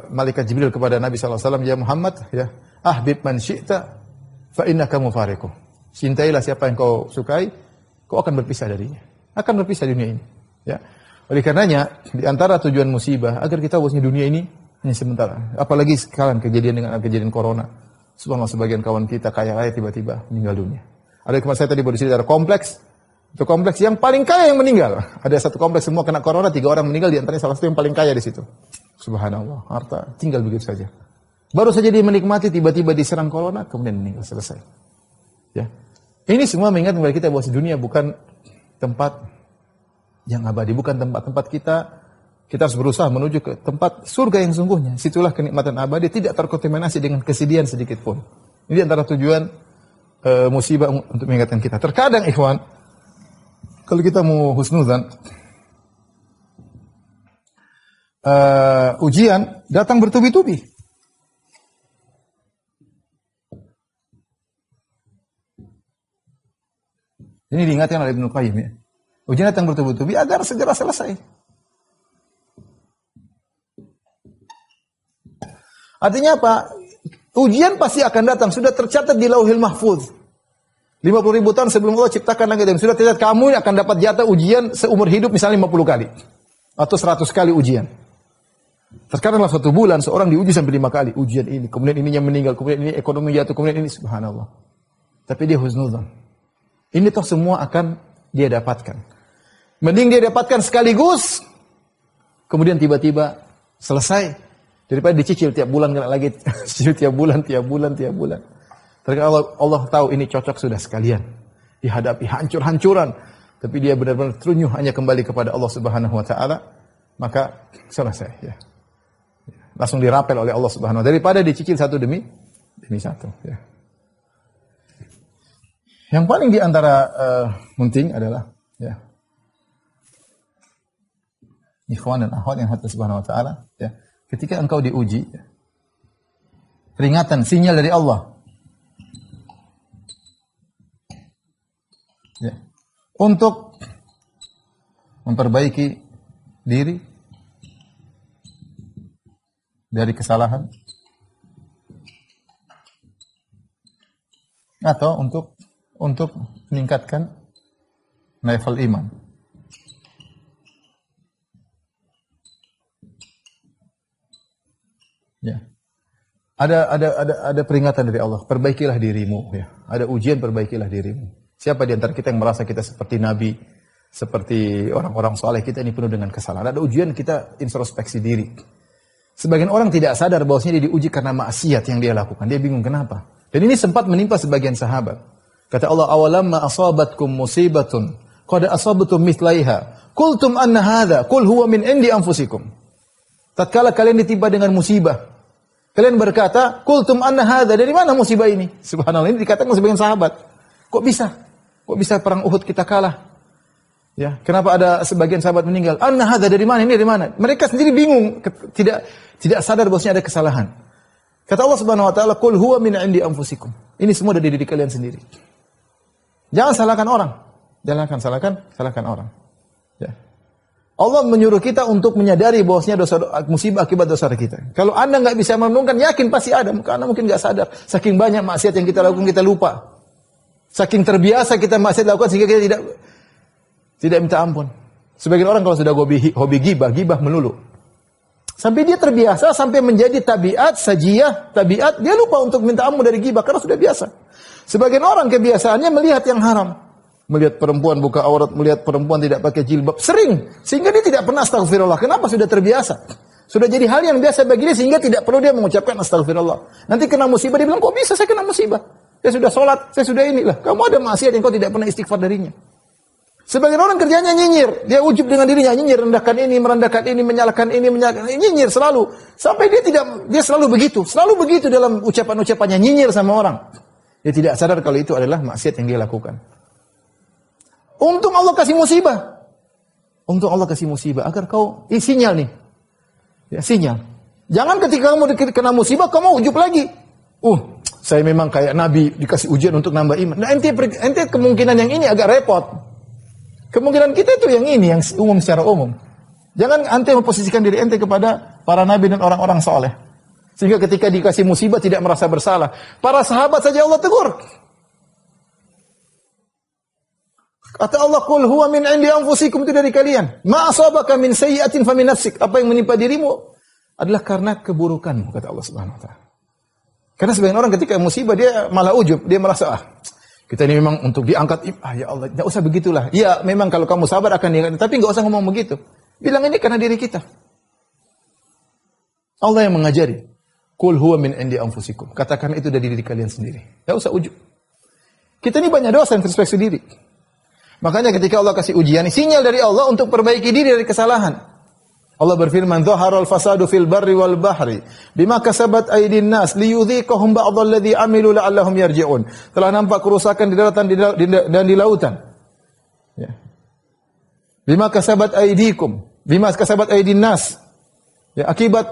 malaikat Jibril kepada Nabi SAW, ya Muhammad, ya, ahbib man syi'ta fa innaka mufariquh. Cintailah siapa yang kau sukai, kau akan berpisah darinya. Akan berpisah di dunia ini. Ya. Oleh karenanya, di antara tujuan musibah agar kita bahwasanya dunia ini hanya sementara. Apalagi sekarang kejadian corona. Subhanallah, sebagian kawan kita kaya raya tiba-tiba meninggal dunia. Ada kemarin saya tadi baru cerita ada kompleks. Itu kompleks yang paling kaya yang meninggal. Ada satu kompleks semua kena corona, 3 orang meninggal, di antaranya salah satu yang paling kaya di situ. Subhanallah, harta tinggal begitu saja. Baru saja dia menikmati, tiba-tiba diserang corona, kemudian meninggal, selesai. Ya. Ini semua mengingat kepada kita bahwa dunia bukan tempat yang abadi, bukan tempat-tempat kita. Kita harus berusaha menuju ke tempat surga yang sungguhnya. Situlah kenikmatan abadi, tidak terkontaminasi dengan kesedihan sedikit pun. Ini antara tujuan musibah untuk mengingatkan kita. Terkadang ikhwan, kalau kita mau husnuzan, ujian datang bertubi-tubi. Ini diingatkan oleh Ibnu Qayyim ya. Ujian datang bertubi-tubi agar segera selesai. Artinya apa? Ujian pasti akan datang, sudah tercatat di Lauhil Mahfuz. 50.000 tahun sebelum Allah ciptakan langit dan sudah tercatat kamu akan dapat jatah ujian seumur hidup misalnya 50 kali atau 100 kali ujian. Terkadanglah suatu bulan seorang diuji sampai 5 kali ujian ini, kemudian ininya meninggal, kemudian ini ekonomi jatuh, kemudian ini subhanallah. Tapi dia husnuzan. Ini toh semua akan dia dapatkan. Mending dia dapatkan sekaligus, kemudian tiba-tiba selesai daripada dicicil tiap bulan kena lagi, cicil tiap bulan. Terkadang Allah tahu ini cocok sudah sekalian. Dihadapi hancur-hancuran. Tapi dia benar-benar terunyuh hanya kembali kepada Allah Subhanahu Wa Taala. Maka selesai. Ya. Langsung dirapel oleh Allah Subhanahu Wa Taala. Daripada dicicil satu demi satu. Ya. Yang paling diantara penting adalah ya, ikhwan dan akhwat yang hati Subhanahu Wa Taala. Ya. Ketika engkau diuji, ya, peringatan, sinyal dari Allah. Ya. Untuk memperbaiki diri dari kesalahan atau untuk meningkatkan level iman. Ya. Ada peringatan dari Allah, perbaikilah dirimu ya. Ada ujian, perbaikilah dirimu. Siapa di antara kita yang merasa kita seperti Nabi, seperti orang-orang soleh, kita ini penuh dengan kesalahan. Ada ujian, kita introspeksi diri. Sebagian orang tidak sadar bahwasanya dia diuji karena maksiat yang dia lakukan. Dia bingung kenapa. Dan ini sempat menimpa sebagian sahabat. Kata Allah, awalamma asabatkum musibatun qad asabatum mithlaiha qultum anna hadza qul huwa min indi anfusikum. Tatkala kalian ditimpa dengan musibah, kalian berkata, qultum anna hadza, dari mana musibah ini? Subhanallah, ini dikatakan sebagian sahabat. Kok bisa? Kok bisa perang Uhud kita kalah? Ya, kenapa ada sebagian sahabat meninggal? Anna hadza, dari mana? Ini dari mana? Mereka sendiri bingung, tidak sadar bahwasanya ada kesalahan. Kata Allah Subhanahu wa taala, "Qul huwa min 'indi anfusikum." Ini semua dari diri kalian sendiri. Jangan salahkan orang. Jangan salahkan orang. Ya. Allah menyuruh kita untuk menyadari bahwasanya dosa musibah akibat dosa kita. Kalau Anda enggak bisa merenungkan, yakin pasti ada. Karena mungkin enggak sadar. Saking banyak maksiat yang kita lakukan, kita lupa. Saking terbiasa kita maksiat lakukan sehingga kita tidak minta ampun. Sebagian orang kalau sudah hobi gibah melulu. Sampai dia terbiasa, sampai menjadi tabiat, tabiat, dia lupa untuk minta ampun dari gibah karena sudah biasa. Sebagian orang kebiasaannya melihat yang haram. Melihat perempuan buka aurat, melihat perempuan tidak pakai jilbab. Sering. Sehingga dia tidak pernah astagfirullah. Kenapa? Sudah terbiasa. Sudah jadi hal yang biasa bagi dia sehingga tidak perlu dia mengucapkan astagfirullah. Nanti kena musibah, dia bilang, kok bisa saya kena musibah? Saya sudah sholat, saya sudah inilah. Kamu ada maksiat yang kau tidak pernah istighfar darinya. Sebagian orang kerjanya nyinyir. Dia ujub dengan dirinya, nyinyir, merendahkan ini, menyalahkan ini, nyinyir selalu. Sampai dia selalu begitu. Selalu begitu dalam ucapan-ucapannya, nyinyir sama orang. Dia tidak sadar kalau itu adalah maksiat yang dia lakukan. Untung Allah kasih musibah. Untung Allah kasih musibah agar kau sinyal nih. Ya, sinyal. Jangan ketika kamu kena musibah kamu ujub lagi. Saya memang kayak Nabi dikasih ujian untuk nambah iman. Nah, ente kemungkinan yang ini agak repot. Kemungkinan kita itu yang ini, yang umum secara umum. Jangan ente memposisikan diri ente kepada para nabi dan orang-orang soleh. Sehingga ketika dikasih musibah tidak merasa bersalah. Para sahabat saja Allah tegur. Kata Allah, "Qul huwa min 'indi anfusikum," itu dari kalian. "Ma asabaka min sayyi'atin fa min nafsik." Apa yang menimpa dirimu adalah karena keburukanmu, kata Allah Subhanahu wa taala. Karena sebagian orang ketika musibah dia malah ujub, dia merasa Kita ini memang untuk diangkat, ya Allah, tidak usah begitulah. Iya, memang kalau kamu sabar akan diangkat, tapi nggak usah ngomong begitu. Bilang ini karena diri kita. Allah yang mengajari. Qul huwa min indi anfusikum. Katakan itu dari diri kalian sendiri. Tidak usah ujub. Kita ini banyak dosa introspeksi diri. Makanya ketika Allah kasih ujian, sinyal dari Allah untuk perbaiki diri dari kesalahan. Allah berfirman, "Dhaharal fasadu fil barri wal bahri bima kasabat aydin nas liyudhiqahum ba'dalladzi amilu la'allahum yarji'un." Telah nampak kerusakan di daratan dan di lautan. Ya. Bima kasabat aydikum, bima kasabat aydin nas. Ya, akibat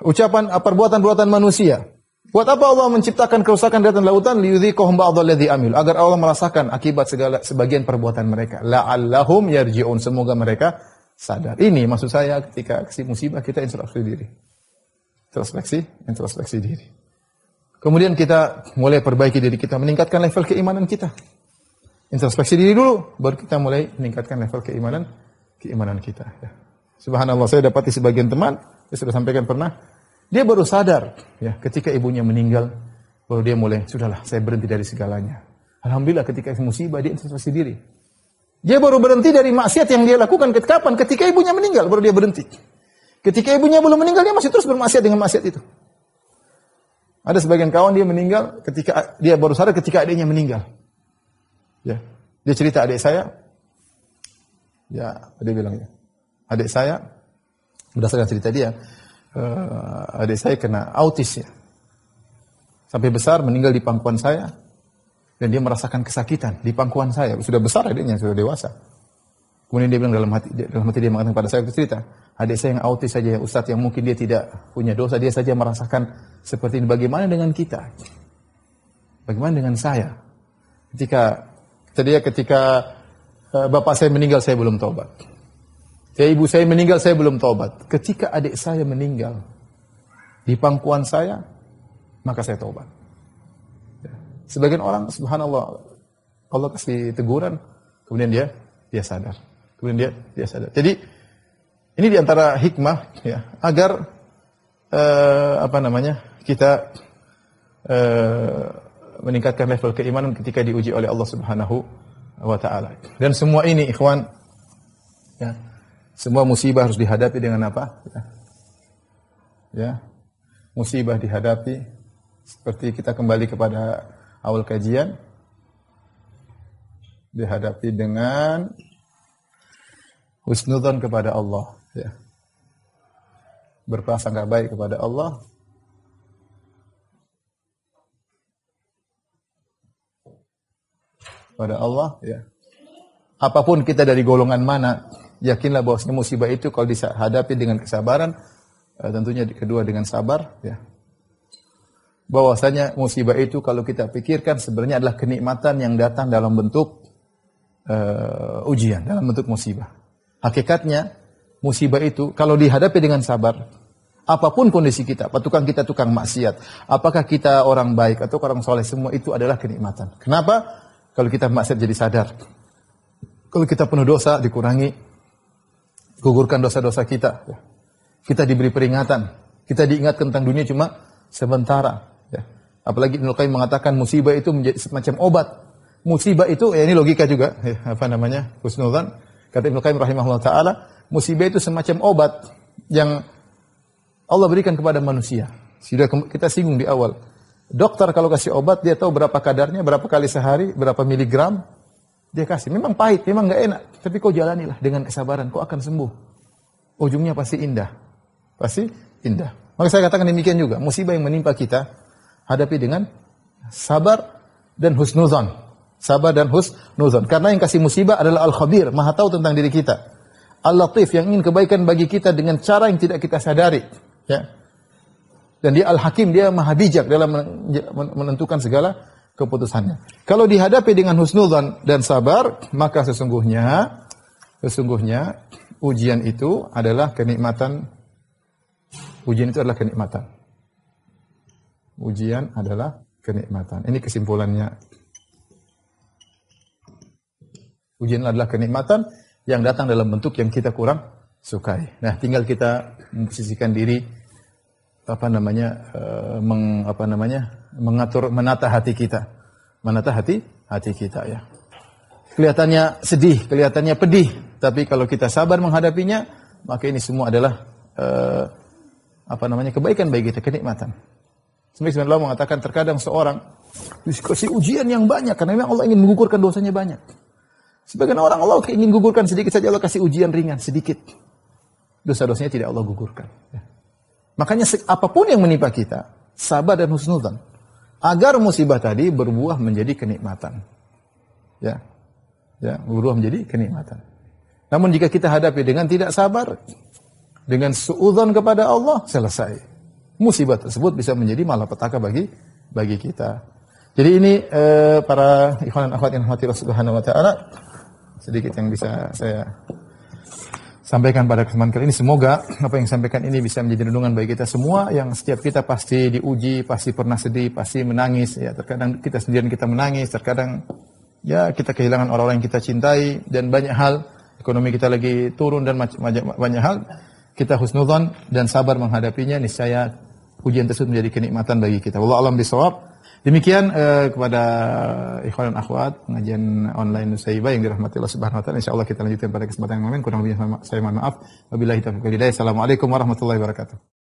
ucapan perbuatan-perbuatan manusia. Buat apa Allah menciptakan kerusakan di daratan lautan? Liyudhiqahum ba'dalladzi amilu, agar Allah merasakan akibat sebagian perbuatan mereka. La'allahum yarji'un, semoga mereka sadar. Ini maksud saya ketika kasih musibah kita introspeksi diri. Introspeksi diri. Kemudian kita mulai perbaiki diri kita, meningkatkan level keimanan kita. Introspeksi diri dulu, baru kita mulai meningkatkan level keimanan kita. Ya. Subhanallah, saya dapati sebagian teman, saya sudah sampaikan pernah, dia baru sadar, ya, ketika ibunya meninggal, baru dia mulai, sudahlah, saya berhenti dari segalanya. Alhamdulillah ketika musibah dia introspeksi diri. Dia baru berhenti dari maksiat yang dia lakukan kapan? Ketika ibunya meninggal, baru dia berhenti. Ketika ibunya belum meninggal, dia masih terus bermaksiat dengan maksiat itu. Ada sebagian kawan dia meninggal ketika dia baru sadar ketika adiknya meninggal. Ya, dia cerita adik saya. Ya, dia bilang ya, adik saya berdasarkan cerita dia, adik saya kena autis ya. Sampai besar meninggal di pangkuan saya. Dan dia merasakan kesakitan di pangkuan saya. Sudah besar adiknya, sudah dewasa. Kemudian dia bilang dalam hati dia mengatakan pada saya, cerita, adik saya yang autis saja ya Ustaz, yang mungkin dia tidak punya dosa, dia saja merasakan seperti ini. Bagaimana dengan kita? Bagaimana dengan saya? Ketika bapak saya meninggal, saya belum taubat. Ketika ibu saya meninggal, saya belum taubat. Ketika adik saya meninggal di pangkuan saya, maka saya taubat. Sebagian orang, subhanallah, Allah kasih teguran, kemudian dia sadar. Kemudian dia sadar. Jadi, ini diantara hikmah, ya, agar, kita meningkatkan level keimanan ketika diuji oleh Allah Subhanahu wa Ta'ala. Dan semua ini, ikhwan, ya, semua musibah harus dihadapi dengan apa? Ya, musibah dihadapi, seperti kita kembali kepada awal kajian, dihadapi dengan husnudzon kepada Allah, ya. Berprasangka baik kepada Allah, ya. Apapun kita dari golongan mana, yakinlah bahwasanya musibah itu kalau dihadapi dengan kesabaran, tentunya kedua dengan sabar, ya. Bahwasanya musibah itu kalau kita pikirkan sebenarnya adalah kenikmatan yang datang dalam bentuk ujian, dalam bentuk musibah. Hakikatnya musibah itu kalau dihadapi dengan sabar, apapun kondisi kita, tukang maksiat, apakah kita orang baik atau orang soleh, semua itu adalah kenikmatan. Kenapa? Kalau kita maksiat jadi sadar. Kalau kita penuh dosa dikurangi, gugurkan dosa-dosa kita. Kita diberi peringatan, kita diingatkan tentang dunia cuma sementara. Ya. Apalagi Ibnu Qayyim mengatakan musibah itu menjadi semacam obat. Musibah itu, ya ini logika juga, ya, husnudzan. Kata Ibnu Qayyim rahimahullah ta'ala, musibah itu semacam obat yang Allah berikan kepada manusia. Sudah kita singgung di awal. Dokter kalau kasih obat, dia tahu berapa kadarnya, berapa kali sehari, berapa miligram, dia kasih. Memang pahit, memang nggak enak, tapi kau jalanilah dengan kesabaran, kau akan sembuh. Ujungnya pasti indah. Pasti indah. Maka saya katakan demikian juga, musibah yang menimpa kita, hadapi dengan sabar dan husnuzan. Sabar dan husnuzan. Karena yang kasih musibah adalah Al-Khabir, Maha tahu tentang diri kita. Al-Latif, yang ingin kebaikan bagi kita dengan cara yang tidak kita sadari. Ya. Dan dia Al-Hakim, dia Maha bijak dalam menentukan segala keputusannya. Kalau dihadapi dengan husnuzan dan sabar, maka sesungguhnya ujian itu adalah kenikmatan. Ujian itu adalah kenikmatan. Ujian adalah kenikmatan. Ini kesimpulannya. Ujian adalah kenikmatan yang datang dalam bentuk yang kita kurang sukai. Nah, tinggal kita memposisikan diri menata hati kita. Menata hati kita ya. Kelihatannya sedih, kelihatannya pedih, tapi kalau kita sabar menghadapinya, maka ini semua adalah kebaikan bagi kita, kenikmatan. Sebenarnya Allah mengatakan terkadang seorang dikasih ujian yang banyak karena memang Allah ingin menggugurkan dosanya banyak. Sebagian orang Allah ingin gugurkan sedikit saja, Allah kasih ujian ringan sedikit. Dosa-dosanya tidak Allah gugurkan. Ya. Makanya apapun yang menimpa kita, sabar dan husnudzan agar musibah tadi berbuah menjadi kenikmatan. Ya, berbuah menjadi kenikmatan. Namun jika kita hadapi dengan tidak sabar, dengan suudzon kepada Allah, selesai. Musibah tersebut bisa menjadi malapetaka bagi kita. Jadi ini para ikhwan dan akhwat yang dirahmati Allah Subhanahu wa taala, sedikit yang bisa saya sampaikan pada kesempatan kali ini. Semoga apa yang sampaikan ini bisa menjadi renungan bagi kita semua, yang setiap kita pasti diuji, pasti pernah sedih, pasti menangis. Ya, terkadang kita sendirian kita menangis, terkadang ya kita kehilangan orang-orang yang kita cintai, dan banyak hal, ekonomi kita lagi turun dan banyak hal. Kita husnudzon dan sabar menghadapinya, niscaya ujian tersebut menjadi kenikmatan bagi kita. Wallahu a'lam bishawab. Demikian kepada ikhwan dan akhwat pengajian online Nusaibah yang dirahmati Allah Subhanahu wa taala. Insyaallah kita lanjutkan pada kesempatan yang lain. Kurang lebihnya saya mohon maaf. Wabillahi taufiq wal hidayah. Assalamualaikum warahmatullahi wabarakatuh.